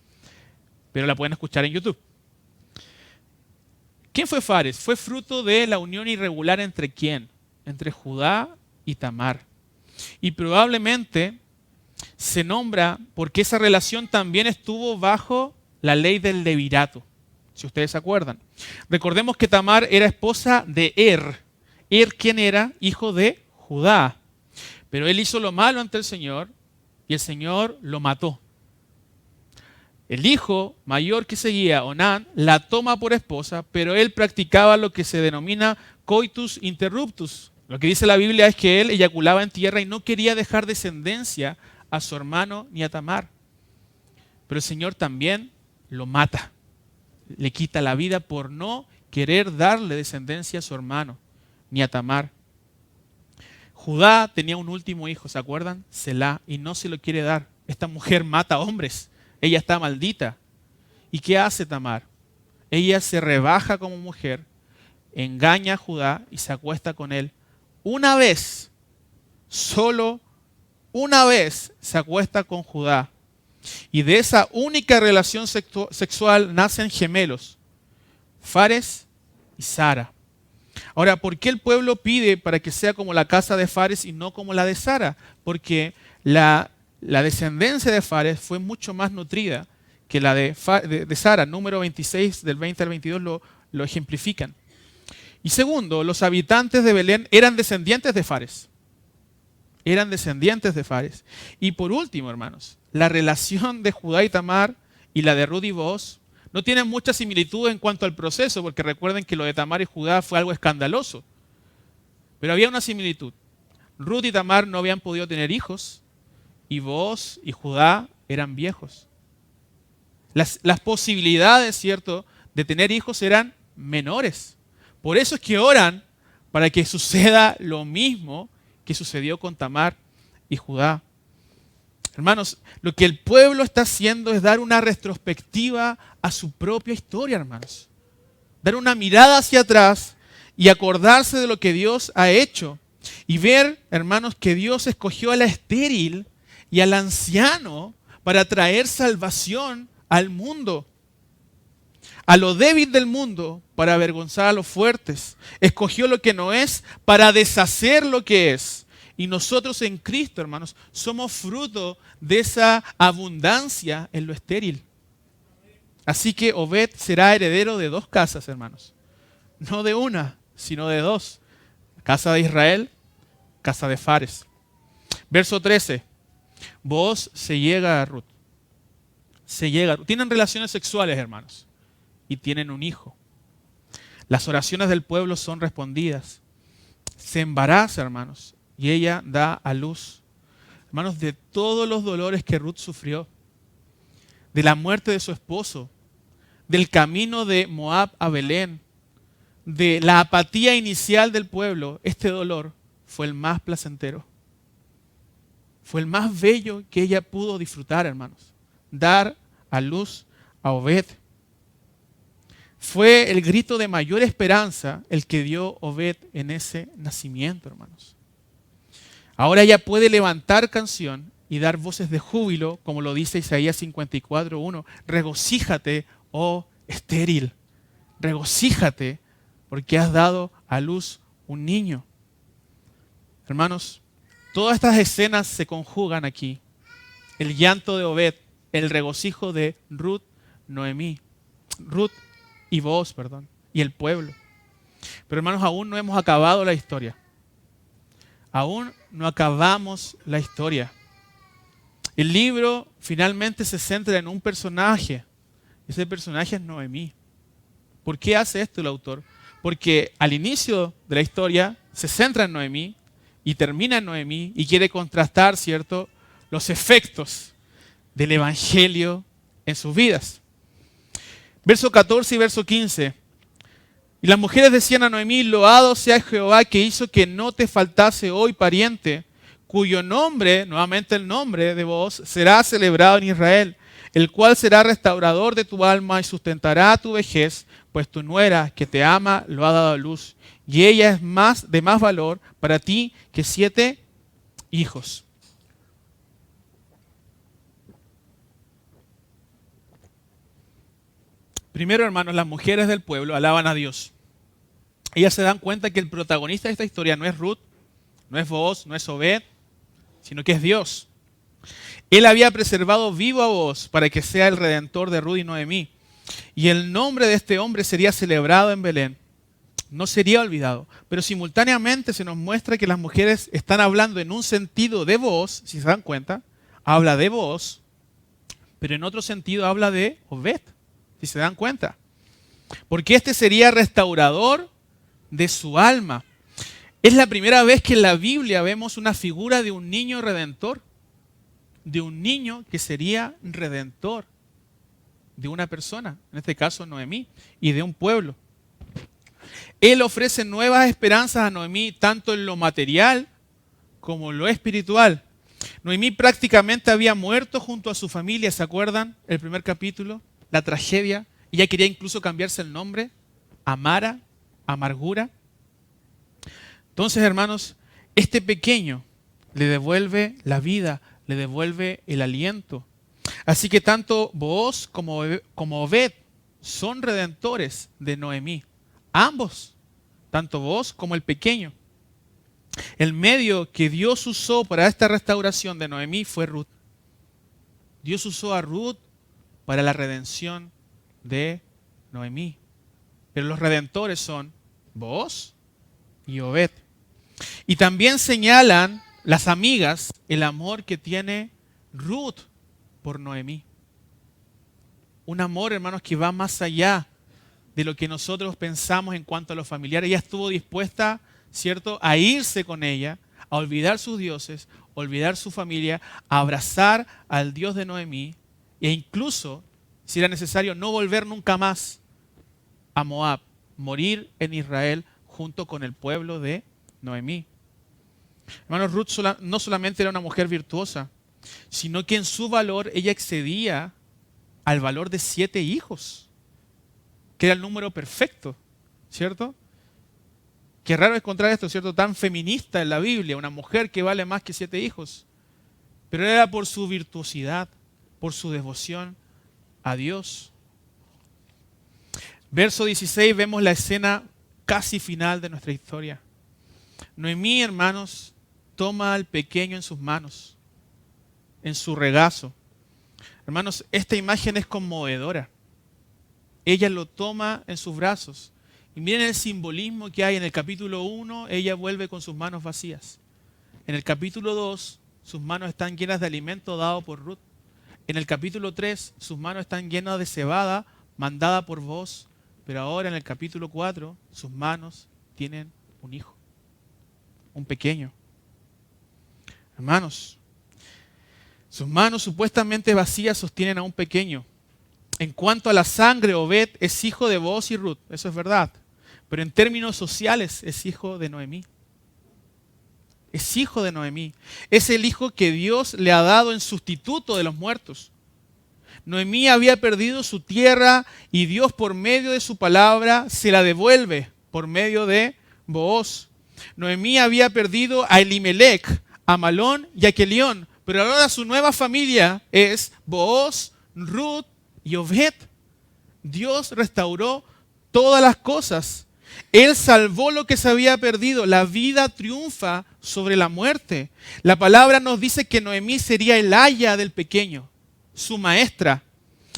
pero la pueden escuchar en YouTube. ¿Quién fue Fares? Fue fruto de la unión irregular entre ¿quién? Entre Judá y Tamar. Y probablemente se nombra porque esa relación también estuvo bajo la ley del levirato, si ustedes se acuerdan. Recordemos que Tamar era esposa de Er. Er, ¿quién era? Hijo de Judá. Pero él hizo lo malo ante el Señor y el Señor lo mató. El hijo mayor que seguía, Onán, la toma por esposa, pero él practicaba lo que se denomina coitus interruptus. Lo que dice la Biblia es que él eyaculaba en tierra y no quería dejar descendencia a su hermano ni a Tamar. Pero el Señor también lo mata. Le quita la vida por no querer darle descendencia a su hermano ni a Tamar. Judá tenía un último hijo, ¿se acuerdan? Selá, y no se lo quiere dar. Esta mujer mata hombres. Ella está maldita. ¿Y qué hace Tamar? Ella se rebaja como mujer, engaña a Judá y se acuesta con él. Una vez, solo una vez se acuesta con Judá. Y de esa única relación sexual nacen gemelos, Fares y Sara. Ahora, ¿por qué el pueblo pide para que sea como la casa de Fares y no como la de Sara? Porque la descendencia de Fares fue mucho más nutrida que la de Sara. Número 26 del 20 al 22 lo ejemplifican. Y segundo, los habitantes de Belén eran descendientes de Fares. Eran descendientes de Fares. Y por último, hermanos, la relación de Judá y Tamar y la de Ruth y Boaz no tienen mucha similitud en cuanto al proceso, porque recuerden que lo de Tamar y Judá fue algo escandaloso. Pero había una similitud. Ruth y Tamar no habían podido tener hijos y Boaz y Judá eran viejos. Las posibilidades, ¿cierto?, de tener hijos eran menores. Por eso es que oran para que suceda lo mismo que sucedió con Tamar y Judá. Hermanos, lo que el pueblo está haciendo es dar una retrospectiva a su propia historia, hermanos. Dar una mirada hacia atrás y acordarse de lo que Dios ha hecho. Y ver, hermanos, que Dios escogió a la estéril y al anciano para traer salvación al mundo. A lo débil del mundo para avergonzar a los fuertes. Escogió lo que no es para deshacer lo que es. Y nosotros en Cristo, hermanos, somos fruto de esa abundancia en lo estéril. Así que Obed será heredero de 2 casas, hermanos. No de una, sino de 2. Casa de Israel, casa de Fares. Verso 13. Booz se llega a Ruth. Tienen relaciones sexuales, hermanos. Y tienen un hijo. Las oraciones del pueblo son respondidas. Se embaraza, hermanos. Y ella da a luz. Hermanos, de todos los dolores que Ruth sufrió. De la muerte de su esposo. Del camino de Moab a Belén. De la apatía inicial del pueblo. Este dolor fue el más placentero. Fue el más bello que ella pudo disfrutar, hermanos. Dar a luz a Obed. Fue el grito de mayor esperanza el que dio Obed en ese nacimiento, hermanos. Ahora ella puede levantar canción y dar voces de júbilo, como lo dice Isaías 54:1. Regocíjate, oh estéril. Regocíjate porque has dado a luz un niño. Hermanos, todas estas escenas se conjugan aquí. El llanto de Obed, el regocijo de Ruth y Booz, y el pueblo. Pero hermanos, aún no hemos acabado la historia. Aún no acabamos la historia. El libro finalmente se centra en un personaje. Ese personaje es Noemí. ¿Por qué hace esto el autor? Porque al inicio de la historia se centra en Noemí y termina en Noemí y quiere contrastar, ¿cierto?, los efectos del evangelio en sus vidas. Verso 14 y verso 15. Y las mujeres decían a Noemí: loado sea Jehová que hizo que no te faltase hoy pariente, cuyo nombre, nuevamente el nombre de Booz, será celebrado en Israel, el cual será restaurador de tu alma y sustentará tu vejez, pues tu nuera que te ama lo ha dado a luz, y ella es de más valor para ti que 7 hijos. Primero, hermanos, las mujeres del pueblo alaban a Dios. Ellas se dan cuenta que el protagonista de esta historia no es Ruth, no es Booz, no es Obed, sino que es Dios. Él había preservado vivo a Booz para que sea el redentor de Ruth y Noemí. Y el nombre de este hombre sería celebrado en Belén. No sería olvidado. Pero simultáneamente se nos muestra que las mujeres están hablando en un sentido de Booz, si se dan cuenta, habla de Booz, pero en otro sentido habla de Obed, si se dan cuenta. Porque este sería restaurador de su alma. Es la primera vez que en la Biblia vemos una figura de un niño redentor. De un niño que sería redentor de una persona, en este caso Noemí, y de un pueblo. Él ofrece nuevas esperanzas a Noemí, tanto en lo material como en lo espiritual. Noemí prácticamente había muerto junto a su familia, ¿se acuerdan? El primer capítulo, la tragedia. Ella quería incluso cambiarse el nombre a Mara, amargura. Entonces, hermanos, este pequeño le devuelve la vida, le devuelve el aliento. Así que tanto Booz como Obed son redentores de Noemí. Ambos, tanto Booz como el pequeño. El medio que Dios usó para esta restauración de Noemí fue Ruth. Dios usó a Ruth para la redención de Noemí. Pero los redentores son Booz y Obed. Y también señalan las amigas el amor que tiene Ruth por Noemí. Un amor, hermanos, que va más allá de lo que nosotros pensamos en cuanto a los familiares. Ella estuvo dispuesta, ¿cierto?, a irse con ella, a olvidar sus dioses, olvidar su familia, a abrazar al Dios de Noemí e incluso si era necesario, no volver nunca más a Moab, morir en Israel junto con el pueblo de Noemí. Hermanos, Ruth no solamente era una mujer virtuosa, sino que en su valor ella excedía al valor de 7 hijos, que era el número perfecto, ¿cierto? Qué raro encontrar esto, ¿cierto? Tan feminista en la Biblia, una mujer que vale más que 7 hijos. Pero era por su virtuosidad, por su devoción a Dios. Verso 16, vemos la escena casi final de nuestra historia. Noemí, hermanos, toma al pequeño en sus manos, en su regazo. Hermanos, esta imagen es conmovedora. Ella lo toma en sus brazos. Y miren el simbolismo que hay en el capítulo 1, ella vuelve con sus manos vacías. En el capítulo 2, sus manos están llenas de alimento dado por Ruth. En el capítulo 3, sus manos están llenas de cebada mandada por Booz. Pero ahora en el capítulo 4, sus manos tienen un hijo, un pequeño. Hermanos, sus manos supuestamente vacías sostienen a un pequeño. En cuanto a la sangre, Obed es hijo de Booz y Ruth, eso es verdad. Pero en términos sociales es hijo de Noemí. Es hijo de Noemí. Es el hijo que Dios le ha dado en sustituto de los muertos. Noemí había perdido su tierra y Dios por medio de su palabra se la devuelve por medio de Booz. Noemí había perdido a Elimelech, a Malón y a Kelión, pero ahora su nueva familia es Booz, Ruth y Obed. Dios restauró todas las cosas. Él salvó lo que se había perdido. La vida triunfa sobre la muerte. La palabra nos dice que Noemí sería el aya del pequeño, su maestra.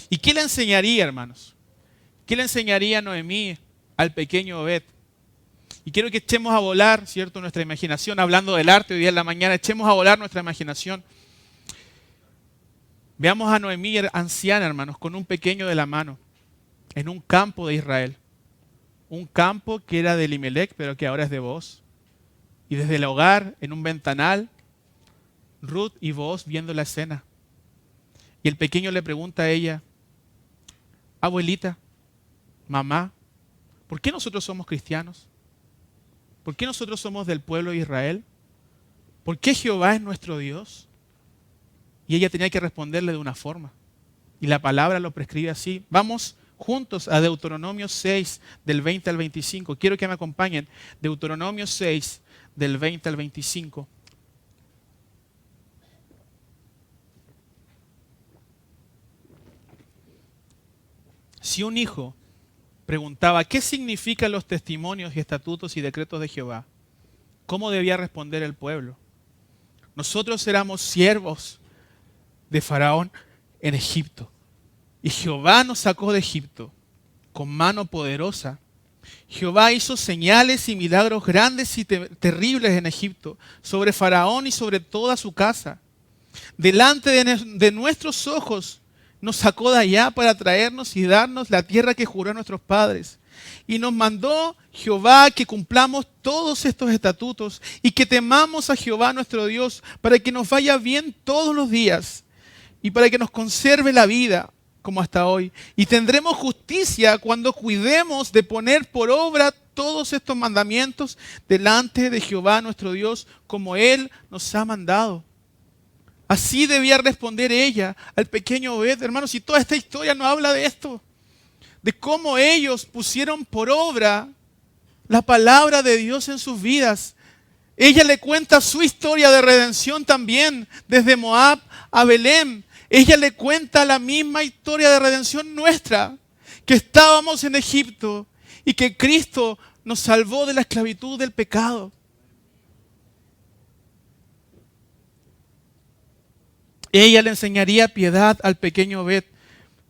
¿Y qué le enseñaría, hermanos? ¿Qué le enseñaría Noemí al pequeño Obed? Y quiero que echemos a volar, ¿cierto?, nuestra imaginación. Hablando del arte hoy día en la mañana, echemos a volar nuestra imaginación. Veamos a Noemí anciana, hermanos, con un pequeño de la mano, en un campo de Israel. Un campo que era de Elimelech, pero que ahora es de Booz. Y desde el hogar, en un ventanal, Ruth y Booz viendo la escena. Y el pequeño le pregunta a ella: abuelita, mamá, ¿por qué nosotros somos cristianos? ¿Por qué nosotros somos del pueblo de Israel? ¿Por qué Jehová es nuestro Dios? Y ella tenía que responderle de una forma. Y la palabra lo prescribe así. Vamos juntos a Deuteronomio 6, del 20 al 25. Quiero que me acompañen. Deuteronomio 6, del 20 al 25. Si un hijo preguntaba qué significan los testimonios y estatutos y decretos de Jehová, ¿cómo debía responder el pueblo? Nosotros éramos siervos de Faraón en Egipto. Y Jehová nos sacó de Egipto con mano poderosa. Jehová hizo señales y milagros grandes y terribles en Egipto, sobre Faraón y sobre toda su casa. Delante de nuestros ojos nos sacó de allá para traernos y darnos la tierra que juró a nuestros padres. Y nos mandó Jehová que cumplamos todos estos estatutos y que temamos a Jehová nuestro Dios, para que nos vaya bien todos los días y para que nos conserve la vida como hasta hoy. Y tendremos justicia cuando cuidemos de poner por obra todos estos mandamientos delante de Jehová nuestro Dios, como Él nos ha mandado. Así debía responder ella al pequeño Obed. Hermanos, y toda esta historia nos habla de esto, de cómo ellos pusieron por obra la palabra de Dios en sus vidas. Ella le cuenta su historia de redención también, desde Moab a Belén. Ella le cuenta la misma historia de redención nuestra, que estábamos en Egipto y que Cristo nos salvó de la esclavitud del pecado. Ella le enseñaría piedad al pequeño Obed.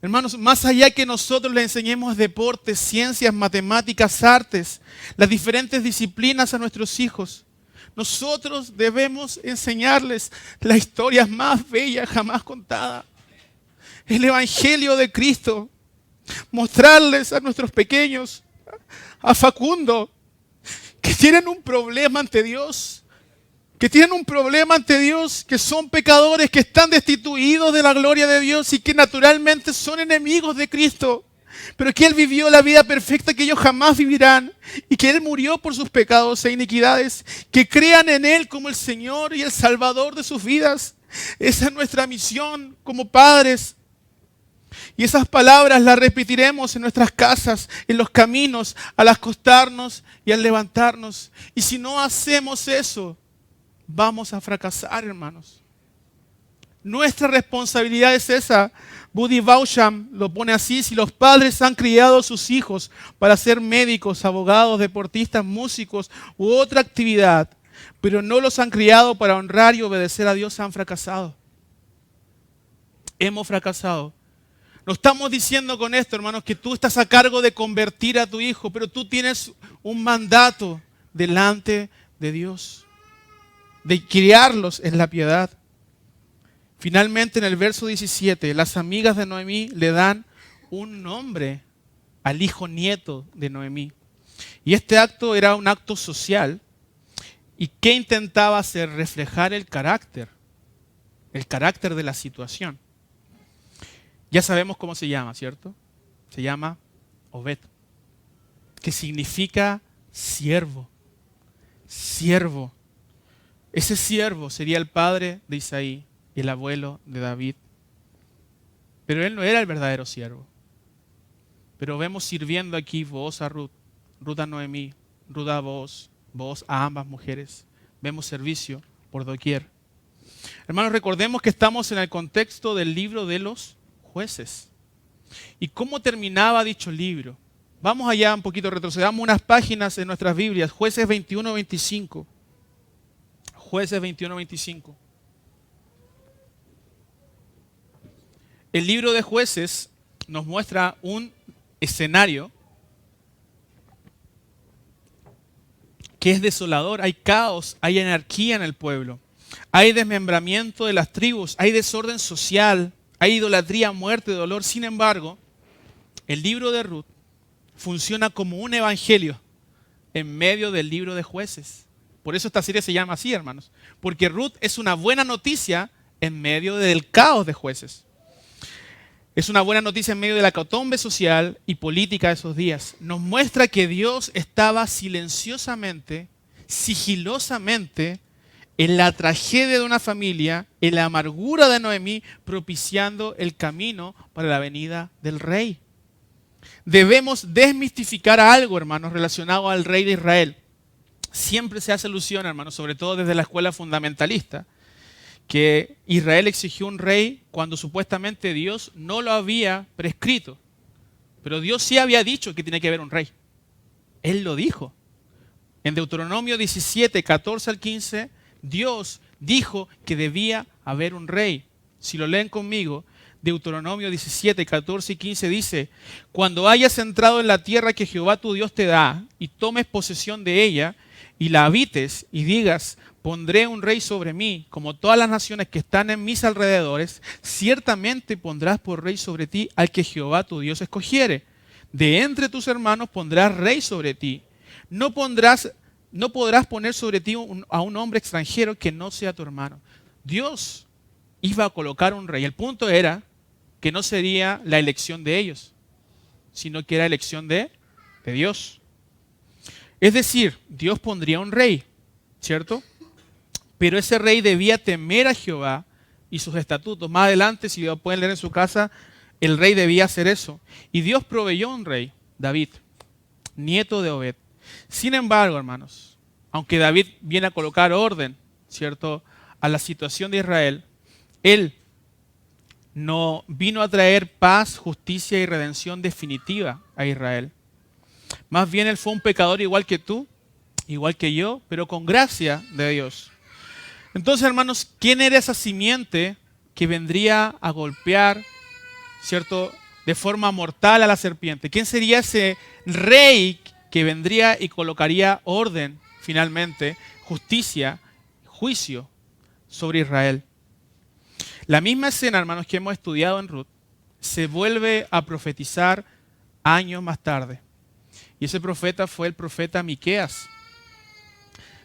Hermanos, más allá que nosotros le enseñemos deportes, ciencias, matemáticas, artes, las diferentes disciplinas a nuestros hijos, nosotros debemos enseñarles la historia más bella jamás contada, el Evangelio de Cristo. Mostrarles a nuestros pequeños, a Facundo, que tienen un problema ante Dios, que tienen un problema ante Dios, que son pecadores, que están destituidos de la gloria de Dios y que naturalmente son enemigos de Cristo, pero que Él vivió la vida perfecta que ellos jamás vivirán y que Él murió por sus pecados e iniquidades, que crean en Él como el Señor y el Salvador de sus vidas. Esa es nuestra misión como padres. Y esas palabras las repetiremos en nuestras casas, en los caminos, al acostarnos y al levantarnos. Y si no hacemos eso, vamos a fracasar, hermanos. Nuestra responsabilidad es esa. Buddy Baucham lo pone así: si los padres han criado a sus hijos para ser médicos, abogados, deportistas, músicos u otra actividad, pero no los han criado para honrar y obedecer a Dios, han fracasado. Hemos fracasado. No estamos diciendo con esto, hermanos, que tú estás a cargo de convertir a tu hijo, pero tú tienes un mandato delante de Dios, de criarlos en la piedad. Finalmente, en el verso 17, las amigas de Noemí le dan un nombre al hijo nieto de Noemí. Y este acto era un acto social. ¿Y qué intentaba hacer? Reflejar el carácter de la situación. Ya sabemos cómo se llama, ¿cierto? Se llama Obed, que significa siervo. Siervo. Ese siervo sería el padre de Isaí y el abuelo de David. Pero él no era el verdadero siervo. Pero vemos sirviendo aquí Booz a Ruth, Ruth a Noemí, Ruth a Booz, Booz a ambas mujeres. Vemos servicio por doquier. Hermanos, recordemos que estamos en el contexto del libro de los Jueces. ¿Y cómo terminaba dicho libro? Vamos allá un poquito, retrocedamos unas páginas en nuestras Biblias. Jueces 21-25. Jueces 21-25. El libro de Jueces nos muestra un escenario que es desolador. Hay caos, hay anarquía en el pueblo. Hay desmembramiento de las tribus, hay desorden social, hay idolatría, muerte, dolor. Sin embargo, el libro de Ruth funciona como un evangelio en medio del libro de Jueces. Por eso esta serie se llama así, hermanos. Porque Ruth es una buena noticia en medio del caos de Jueces. Es una buena noticia en medio de la hecatombe social y política de esos días. Nos muestra que Dios estaba silenciosamente, sigilosamente, en la tragedia de una familia, en la amargura de Noemí, propiciando el camino para la venida del rey. Debemos desmistificar algo, hermanos, relacionado al rey de Israel. Siempre se hace alusión, hermanos, sobre todo desde la escuela fundamentalista, que Israel exigió un rey cuando supuestamente Dios no lo había prescrito. Pero Dios sí había dicho que tiene que haber un rey. Él lo dijo. En Deuteronomio 17, 14 al 15, Dios dijo que debía haber un rey. Si lo leen conmigo, Deuteronomio 17, 14 y 15 dice: cuando hayas entrado en la tierra que Jehová tu Dios te da, y tomes posesión de ella, y la habites, y digas: pondré un rey sobre mí, como todas las naciones que están en mis alrededores, ciertamente pondrás por rey sobre ti al que Jehová tu Dios escogiere. De entre tus hermanos pondrás rey sobre ti. No podrás poner sobre ti a un hombre extranjero que no sea tu hermano. Dios iba a colocar un rey. El punto era que no sería la elección de ellos, sino que era elección de Dios. Es decir, Dios pondría un rey, ¿cierto? Pero ese rey debía temer a Jehová y sus estatutos. Más adelante, si lo pueden leer en su casa, el rey debía hacer eso. Y Dios proveyó un rey, David, nieto de Obed. Sin embargo, hermanos, aunque David viene a colocar orden, ¿cierto?, a la situación de Israel, él no vino a traer paz, justicia y redención definitiva a Israel. Más bien él fue un pecador igual que tú, igual que yo, pero con gracia de Dios. Entonces, hermanos, ¿quién era esa simiente que vendría a golpear, ¿cierto?, de forma mortal a la serpiente? ¿Quién sería ese rey que vendría y colocaría orden, finalmente, justicia, juicio sobre Israel? La misma escena, hermanos, que hemos estudiado en Ruth, se vuelve a profetizar años más tarde. Y ese profeta fue el profeta Miqueas.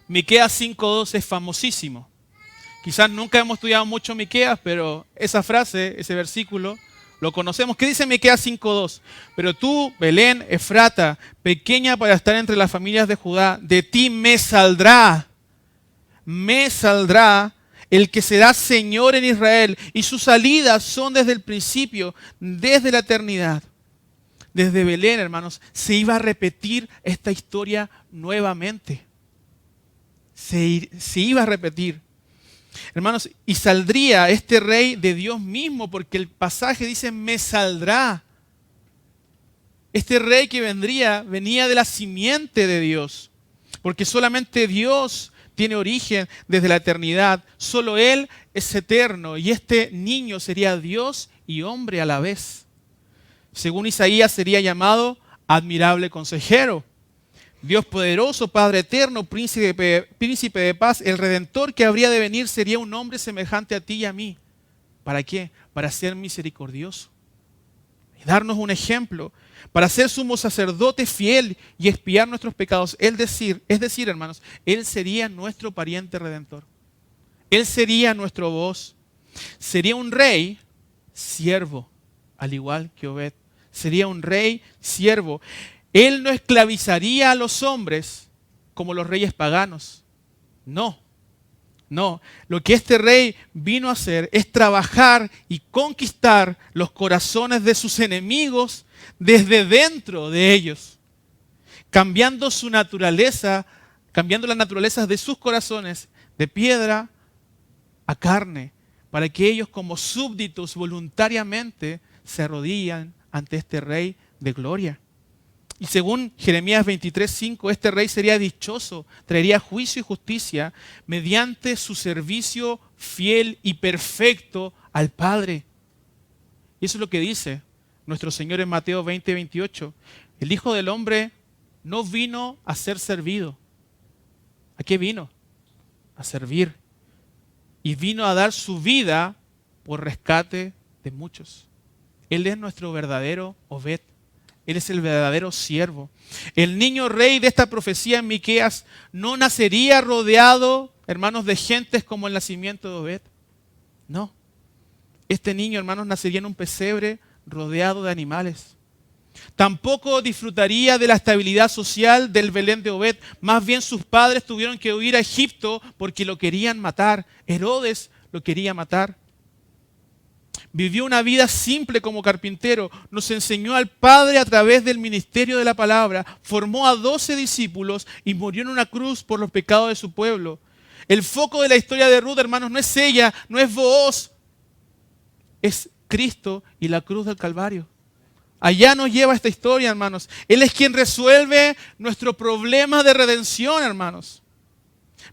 Miqueas 5:2 es famosísimo. Quizás nunca hemos estudiado mucho Miqueas, pero esa frase, ese versículo, lo conocemos. ¿Qué dice Miqueas 5:2? Pero tú, Belén, Efrata, pequeña para estar entre las familias de Judá, de ti me saldrá el que será Señor en Israel, y sus salidas son desde el principio, desde la eternidad. Desde Belén, hermanos, se iba a repetir esta historia nuevamente. Se iba a repetir. Hermanos, y saldría este rey de Dios mismo, porque el pasaje dice, me saldrá. Este rey que venía de la simiente de Dios, porque solamente Dios tiene origen desde la eternidad. Solo Él es eterno, y este niño sería Dios y hombre a la vez. Según Isaías, sería llamado admirable consejero, Dios poderoso, Padre eterno, príncipe de paz. El Redentor que habría de venir sería un hombre semejante a ti y a mí. ¿Para qué? Para ser misericordioso y darnos un ejemplo, para ser sumo sacerdote fiel y expiar nuestros pecados. Es decir, hermanos, Él sería nuestro pariente redentor. Él sería nuestro voz. Sería un rey siervo, al igual que Obed. Sería un rey siervo. Él no esclavizaría a los hombres como los reyes paganos. No. Lo que este rey vino a hacer es trabajar y conquistar los corazones de sus enemigos desde dentro de ellos, cambiando su naturaleza, cambiando las naturalezas de sus corazones de piedra a carne, para que ellos como súbditos voluntariamente se arrodillan ante este rey de gloria. Y según Jeremías 23:5, este rey sería dichoso, traería juicio y justicia mediante su servicio fiel y perfecto al Padre. Y eso es lo que dice nuestro Señor en Mateo 20:28. El Hijo del Hombre no vino a ser servido. ¿A qué vino? A servir. Y vino a dar su vida por rescate de muchos. Él es nuestro verdadero Obed. Él es el verdadero siervo. El niño rey de esta profecía en Miqueas no nacería rodeado, hermanos, de gentes como el nacimiento de Obed. No. Este niño, hermanos, nacería en un pesebre rodeado de animales. Tampoco disfrutaría de la estabilidad social del Belén de Obed. Más bien sus padres tuvieron que huir a Egipto porque lo querían matar. Herodes lo quería matar. Vivió una vida simple como carpintero, nos enseñó al Padre a través del ministerio de la palabra, formó a 12 discípulos y murió en una cruz por los pecados de su pueblo. El foco de la historia de Ruth, hermanos, no es ella, no es Booz, es Cristo y la cruz del Calvario. Allá nos lleva esta historia, hermanos. Él es quien resuelve nuestro problema de redención, hermanos.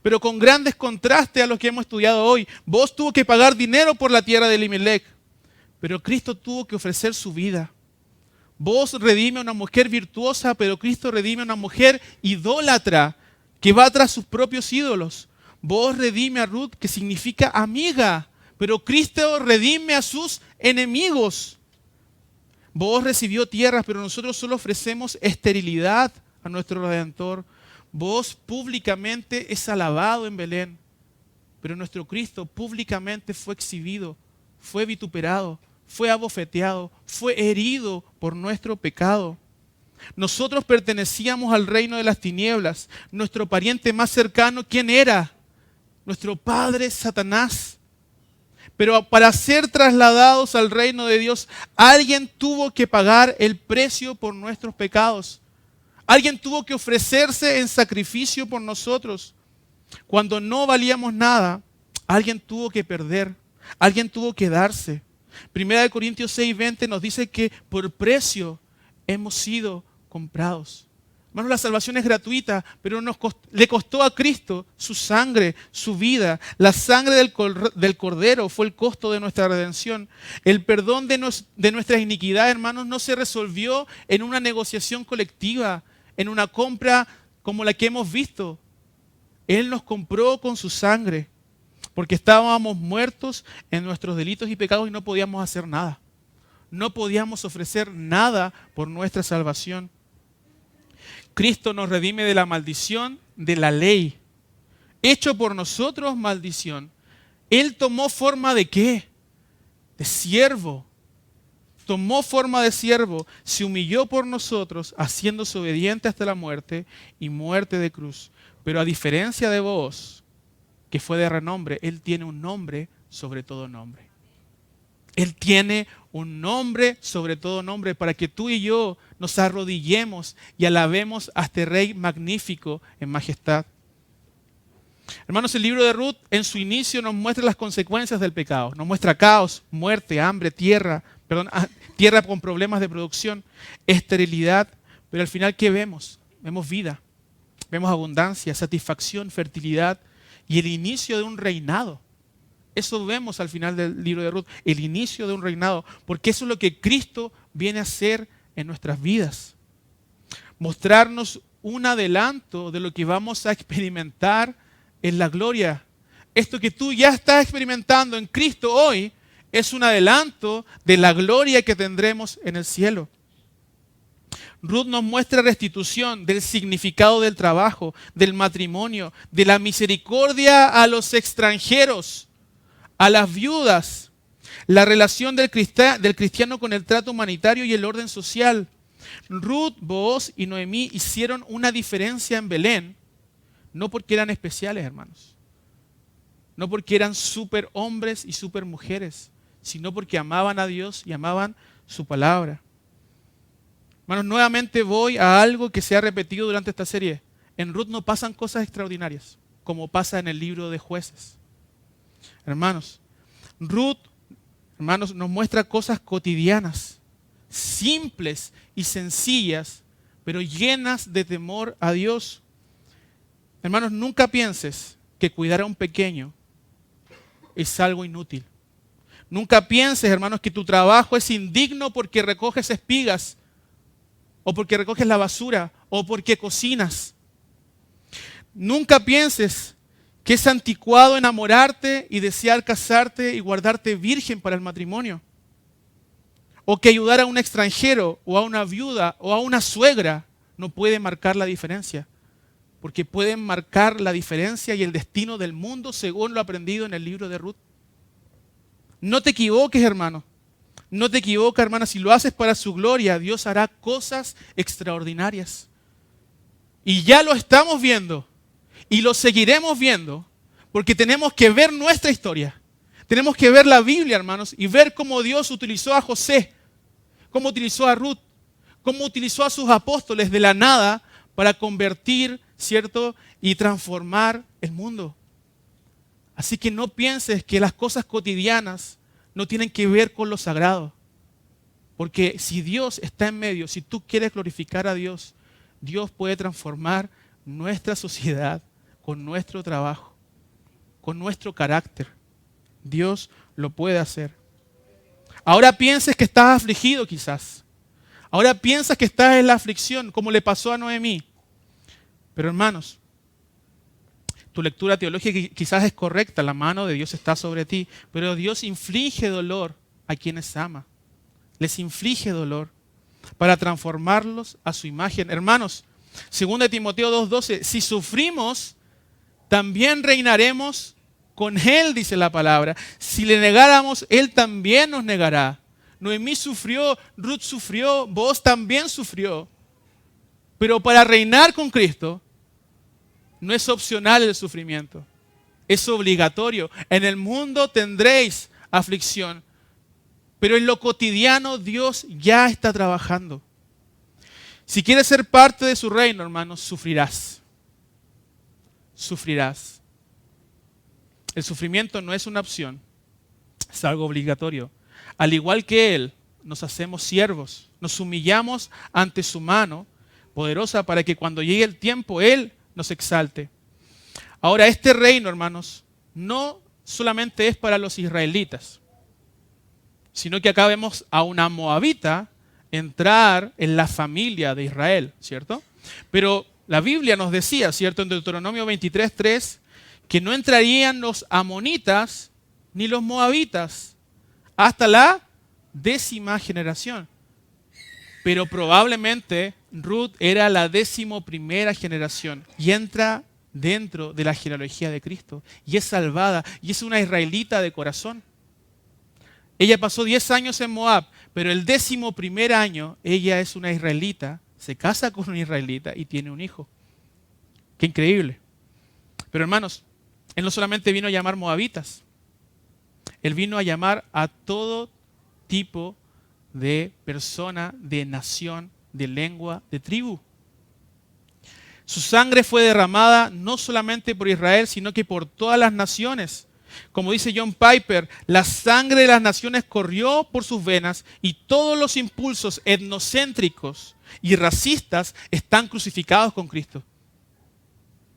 Pero con grandes contrastes a los que hemos estudiado hoy. Booz tuvo que pagar dinero por la tierra de Elimelech. Pero Cristo tuvo que ofrecer su vida. Booz redime a una mujer virtuosa, pero Cristo redime a una mujer idólatra que va tras sus propios ídolos. Booz redime a Ruth, que significa amiga, pero Cristo redime a sus enemigos. Booz recibió tierras, pero nosotros solo ofrecemos esterilidad a nuestro Redentor. Booz públicamente es alabado en Belén, pero nuestro Cristo públicamente fue exhibido, fue vituperado, fue abofeteado, fue herido por nuestro pecado. Nosotros pertenecíamos al reino de las tinieblas. Nuestro pariente más cercano, ¿quién era? Nuestro padre Satanás. Pero para ser trasladados al reino de Dios, alguien tuvo que pagar el precio por nuestros pecados. Alguien tuvo que ofrecerse en sacrificio por nosotros. Cuando no valíamos nada, alguien tuvo que perder. Alguien tuvo que darse. Primera de Corintios 6:20 nos dice que por precio hemos sido comprados. Hermanos, la salvación es gratuita, pero le costó a Cristo su sangre, su vida. La sangre del Cordero fue el costo de nuestra redención. El perdón de nuestras iniquidades, hermanos, no se resolvió en una negociación colectiva, en una compra como la que hemos visto. Él nos compró con su sangre. Porque estábamos muertos en nuestros delitos y pecados y no podíamos hacer nada. No podíamos ofrecer nada por nuestra salvación. Cristo nos redime de la maldición de la ley. hecho por nosotros maldición, Él tomó forma ¿de qué? De siervo. Tomó forma de siervo, se humilló por nosotros, haciéndose obediente hasta la muerte y muerte de cruz. Pero a diferencia de vos, que fue de renombre, Él tiene un nombre sobre todo nombre. Él tiene un nombre sobre todo nombre para que tú y yo nos arrodillemos y alabemos a este Rey magnífico en majestad. Hermanos, el libro de Ruth en su inicio nos muestra las consecuencias del pecado. Nos muestra caos, muerte, hambre, tierra con problemas de producción, esterilidad. Pero al final, ¿qué vemos? Vemos vida, vemos abundancia, satisfacción, fertilidad y el inicio de un reinado. Eso vemos al final del libro de Ruth, el inicio de un reinado, porque eso es lo que Cristo viene a hacer en nuestras vidas. Mostrarnos un adelanto de lo que vamos a experimentar en la gloria. Esto que tú ya estás experimentando en Cristo hoy es un adelanto de la gloria que tendremos en el cielo. Ruth nos muestra restitución del significado del trabajo, del matrimonio, de la misericordia a los extranjeros, a las viudas, la relación del cristiano con el trato humanitario y el orden social. Ruth, Booz y Noemí hicieron una diferencia en Belén, no porque eran especiales, hermanos, no porque eran super hombres y super mujeres, sino porque amaban a Dios y amaban su palabra. Hermanos, nuevamente voy a algo que se ha repetido durante esta serie. En Ruth no pasan cosas extraordinarias, como pasa en el libro de Jueces. Hermanos, Ruth, hermanos, nos muestra cosas cotidianas, simples y sencillas, pero llenas de temor a Dios. Hermanos, nunca pienses que cuidar a un pequeño es algo inútil. Nunca pienses, hermanos, que tu trabajo es indigno porque recoges espigas, o porque recoges la basura, o porque cocinas. Nunca pienses que es anticuado enamorarte y desear casarte y guardarte virgen para el matrimonio. O que ayudar a un extranjero, o a una viuda, o a una suegra no puede marcar la diferencia. Porque pueden marcar la diferencia y el destino del mundo según lo aprendido en el libro de Ruth. No te equivoques, hermano. No te equivoques, hermana. Si lo haces para su gloria, Dios hará cosas extraordinarias. Y ya lo estamos viendo. Y lo seguiremos viendo. Porque tenemos que ver nuestra historia. Tenemos que ver la Biblia, hermanos. Y ver cómo Dios utilizó a José. Cómo utilizó a Ruth. Cómo utilizó a sus apóstoles de la nada para convertir, ¿cierto? Y transformar el mundo. Así que no pienses que las cosas cotidianas no tienen que ver con lo sagrado. Porque si Dios está en medio, si tú quieres glorificar a Dios, Dios puede transformar nuestra sociedad con nuestro trabajo, con nuestro carácter. Dios lo puede hacer. Ahora pienses que estás afligido quizás. Ahora piensas que estás en la aflicción, como le pasó a Noemí. Pero hermanos, tu lectura teológica quizás es correcta, la mano de Dios está sobre ti, pero Dios inflige dolor a quienes ama. Les inflige dolor para transformarlos a su imagen. Hermanos, 2 Timoteo 2:12, si sufrimos, también reinaremos con Él, dice la palabra. Si le negáramos, Él también nos negará. Noemí sufrió, Ruth sufrió, Booz también sufrió. Pero para reinar con Cristo, no es opcional el sufrimiento, es obligatorio. En el mundo tendréis aflicción, pero en lo cotidiano Dios ya está trabajando. Si quieres ser parte de su reino, hermanos, sufrirás. Sufrirás. El sufrimiento no es una opción, es algo obligatorio. Al igual que Él, nos hacemos siervos, nos humillamos ante su mano poderosa para que cuando llegue el tiempo Él nos exalte. Ahora, este reino, hermanos, no solamente es para los israelitas, sino que acá vemos a una moabita entrar en la familia de Israel, ¿cierto? Pero la Biblia nos decía, ¿cierto? En Deuteronomio 23:3, que no entrarían los amonitas ni los moabitas hasta la 10ª generación. Pero probablemente Ruth era la 11ª generación y entra dentro de la genealogía de Cristo y es salvada y es una israelita de corazón. Ella pasó 10 años en Moab, pero el 11º año ella es una israelita, se casa con un israelita y tiene un hijo. ¡Qué increíble! Pero hermanos, Él no solamente vino a llamar moabitas, Él vino a llamar a todo tipo de persona, de nación, de lengua, de tribu. Su sangre fue derramada no solamente por Israel, sino que por todas las naciones. Como dice John Piper, la sangre de las naciones corrió por sus venas y todos los impulsos etnocéntricos y racistas están crucificados con Cristo.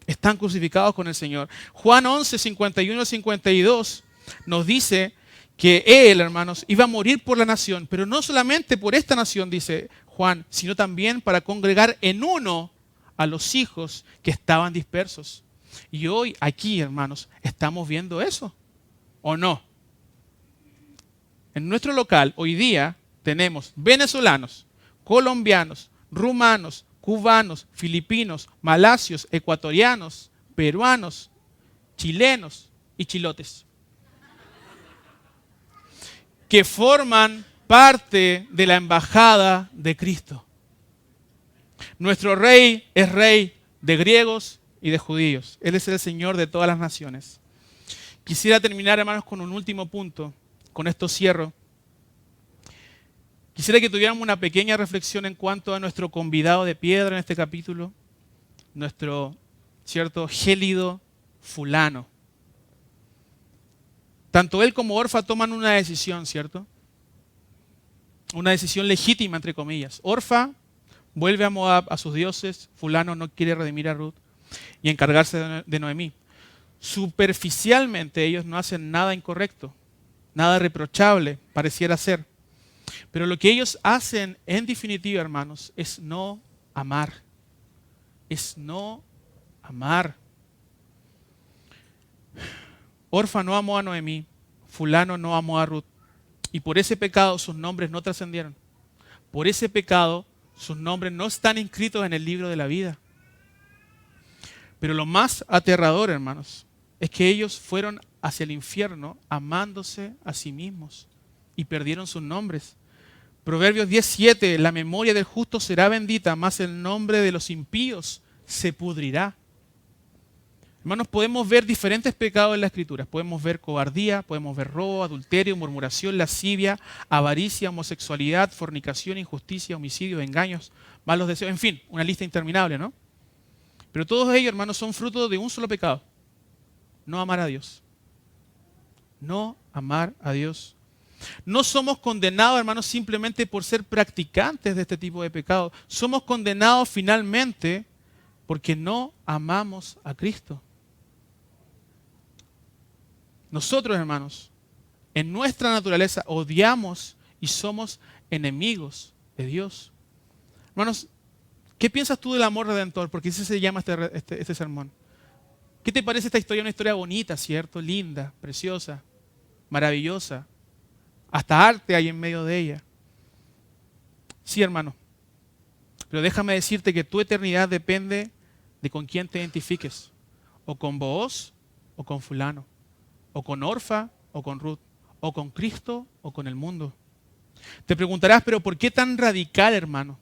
Están crucificados con el Señor. Juan 11, 51 al 52 nos dice que Él, hermanos, iba a morir por la nación, pero no solamente por esta nación, dice Juan, sino también para congregar en uno a los hijos que estaban dispersos. Y hoy aquí, hermanos, estamos viendo eso, ¿o no? En nuestro local hoy día tenemos venezolanos, colombianos, rumanos, cubanos, filipinos, malasios, ecuatorianos, peruanos, chilenos y chilotes, que forman parte de la embajada de Cristo. Nuestro rey es rey de griegos y de judíos. Él es el Señor de todas las naciones. Quisiera terminar, hermanos, con un último punto. Con esto cierro. Quisiera que tuviéramos una pequeña reflexión en cuanto a nuestro convidado de piedra en este capítulo, nuestro, cierto, gélido fulano. Tanto él como Orfa toman una decisión, ¿cierto? Una decisión legítima, entre comillas. Orfa vuelve a Moab, a sus dioses. Fulano no quiere redimir a Ruth y encargarse de Noemí. Superficialmente ellos no hacen nada incorrecto, nada reprochable, pareciera ser. Pero lo que ellos hacen, en definitiva, hermanos, es no amar. Es no amar. Orfa no amó a Noemí, fulano no amó a Ruth. Y por ese pecado sus nombres no trascendieron. Por ese pecado sus nombres no están inscritos en el libro de la vida. Pero lo más aterrador, hermanos, es que ellos fueron hacia el infierno amándose a sí mismos y perdieron sus nombres. Proverbios 10:7, la memoria del justo será bendita, mas el nombre de los impíos se pudrirá. Hermanos, podemos ver diferentes pecados en las Escrituras. Podemos ver cobardía, podemos ver robo, adulterio, murmuración, lascivia, avaricia, homosexualidad, fornicación, injusticia, homicidio, engaños, malos deseos, en fin, una lista interminable, ¿no? Pero todos ellos, hermanos, son fruto de un solo pecado. No amar a Dios. No amar a Dios. No somos condenados, hermanos, simplemente por ser practicantes de este tipo de pecado. Somos condenados finalmente porque no amamos a Cristo. Nosotros, hermanos, en nuestra naturaleza odiamos y somos enemigos de Dios. Hermanos, ¿qué piensas tú del amor redentor? Porque así se llama este sermón. ¿Qué te parece esta historia? Una historia bonita, ¿cierto? Linda, preciosa, maravillosa. Hasta arte hay en medio de ella. Sí, hermano. Pero déjame decirte que tu eternidad depende de con quién te identifiques. O con Booz o con fulano. O con Orfa o con Ruth. O con Cristo o con el mundo. Te preguntarás, pero ¿por qué tan radical, hermano?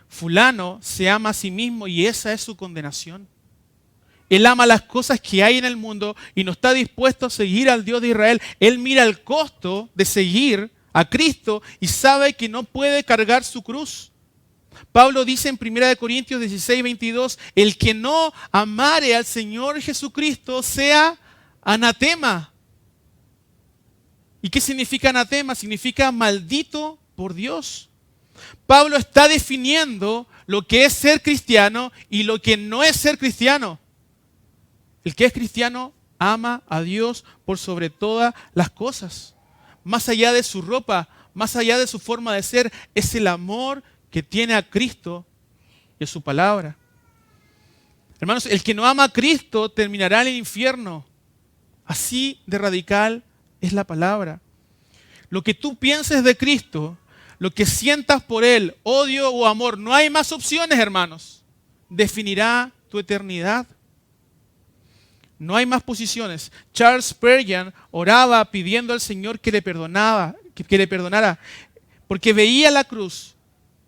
Fulano se ama a sí mismo y esa es su condenación. Él ama las cosas que hay en el mundo y no está dispuesto a seguir al Dios de Israel. Él mira el costo de seguir a Cristo y sabe que no puede cargar su cruz. Pablo dice en 1 Corintios 16:22, el que no amare al Señor Jesucristo sea anatema. ¿Y qué significa anatema? Significa maldito por Dios. Pablo está definiendo lo que es ser cristiano y lo que no es ser cristiano. El que es cristiano ama a Dios por sobre todas las cosas. Más allá de su ropa, más allá de su forma de ser, es el amor que tiene a Cristo y a su palabra. Hermanos, el que no ama a Cristo terminará en el infierno. Así de radical es la palabra. Lo que tú pienses de Cristo, lo que sientas por Él, odio o amor, no hay más opciones, hermanos. Definirá tu eternidad. No hay más posiciones. Charles Spurgeon oraba pidiendo al Señor que le perdonara, porque veía la cruz,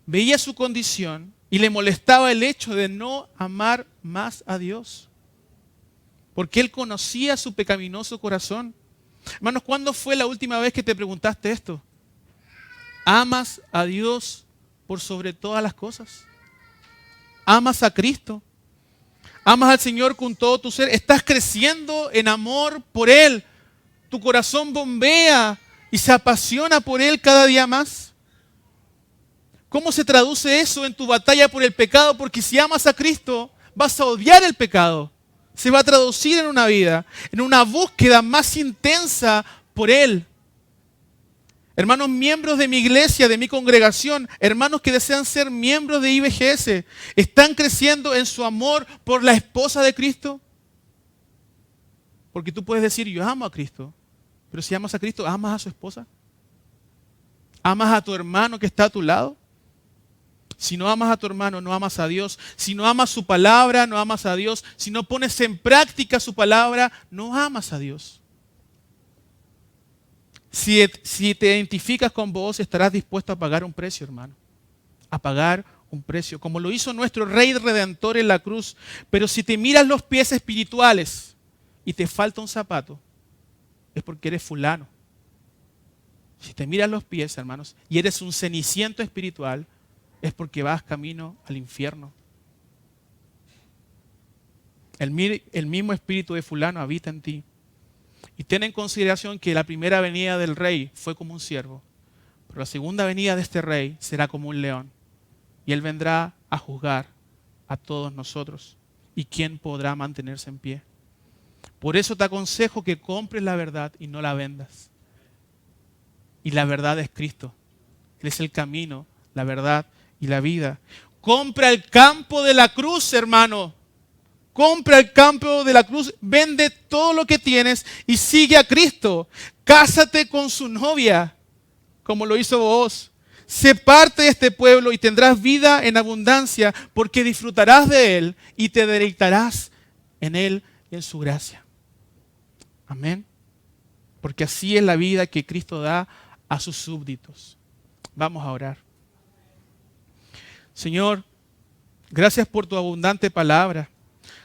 veía su condición y le molestaba el hecho de no amar más a Dios. Porque él conocía su pecaminoso corazón. Hermanos, ¿cuándo fue la última vez que te preguntaste esto? ¿Amas a Dios por sobre todas las cosas? ¿Amas a Cristo? ¿Amas al Señor con todo tu ser? ¿Estás creciendo en amor por Él? ¿Tu corazón bombea y se apasiona por Él cada día más? ¿Cómo se traduce eso en tu batalla por el pecado? Porque si amas a Cristo, vas a odiar el pecado. Se va a traducir en una vida, en una búsqueda más intensa por Él. Hermanos, miembros de mi iglesia, de mi congregación, hermanos que desean ser miembros de IBGS, ¿están creciendo en su amor por la esposa de Cristo? Porque tú puedes decir, yo amo a Cristo, pero si amas a Cristo, ¿amas a su esposa? ¿Amas a tu hermano que está a tu lado? Si no amas a tu hermano, no amas a Dios. Si no amas su palabra, no amas a Dios. Si no pones en práctica su palabra, no amas a Dios. Si te identificas con vos, estarás dispuesto a pagar un precio, hermano. A pagar un precio, como lo hizo nuestro Rey Redentor en la cruz. Pero si te miras los pies espirituales y te falta un zapato, es porque eres fulano. Si te miras los pies, hermanos, y eres un ceniciento espiritual, es porque vas camino al infierno. El mismo espíritu de fulano habita en ti. Y ten en consideración que la primera venida del rey fue como un siervo, pero la segunda venida de este rey será como un león. Y él vendrá a juzgar a todos nosotros. ¿Y quién podrá mantenerse en pie? Por eso te aconsejo que compres la verdad y no la vendas. Y la verdad es Cristo. Él es el camino, la verdad y la vida. Compra el campo de la cruz, hermano. Compra el campo de la cruz, vende todo lo que tienes y sigue a Cristo. Cásate con su novia, como lo hizo vos. Sé parte de este pueblo y tendrás vida en abundancia, porque disfrutarás de Él y te deleitarás en Él y en su gracia. Amén. Porque así es la vida que Cristo da a sus súbditos. Vamos a orar. Señor, gracias por tu abundante palabra.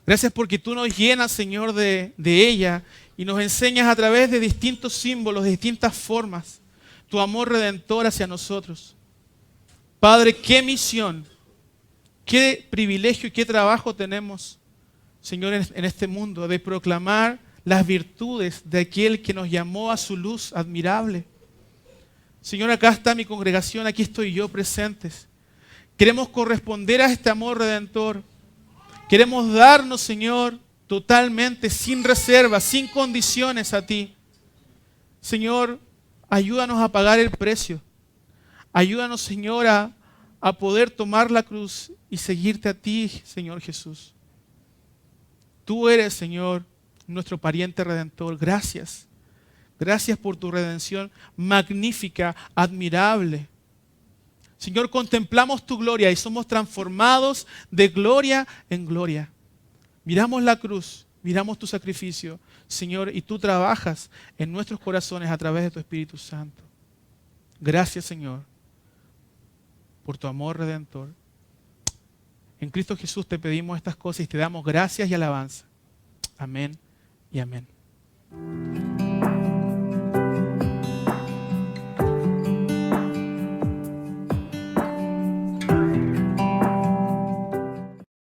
Gracias porque tú nos llenas, Señor, de ella y nos enseñas a través de distintos símbolos, de distintas formas, tu amor redentor hacia nosotros. Padre, qué misión, qué privilegio y qué trabajo tenemos, Señor, en este mundo de proclamar las virtudes de aquel que nos llamó a su luz admirable. Señor, acá está mi congregación, aquí estoy yo presentes. Queremos corresponder a este amor redentor. Queremos darnos, Señor, totalmente, sin reservas, sin condiciones a ti. Señor, ayúdanos a pagar el precio. Ayúdanos, Señor, a poder tomar la cruz y seguirte a ti, Señor Jesús. Tú eres, Señor, nuestro pariente redentor. Gracias. Gracias por tu redención magnífica, admirable. Señor, contemplamos tu gloria y somos transformados de gloria en gloria. Miramos la cruz, miramos tu sacrificio, Señor, y tú trabajas en nuestros corazones a través de tu Espíritu Santo. Gracias, Señor, por tu amor redentor. En Cristo Jesús te pedimos estas cosas y te damos gracias y alabanza. Amén y amén.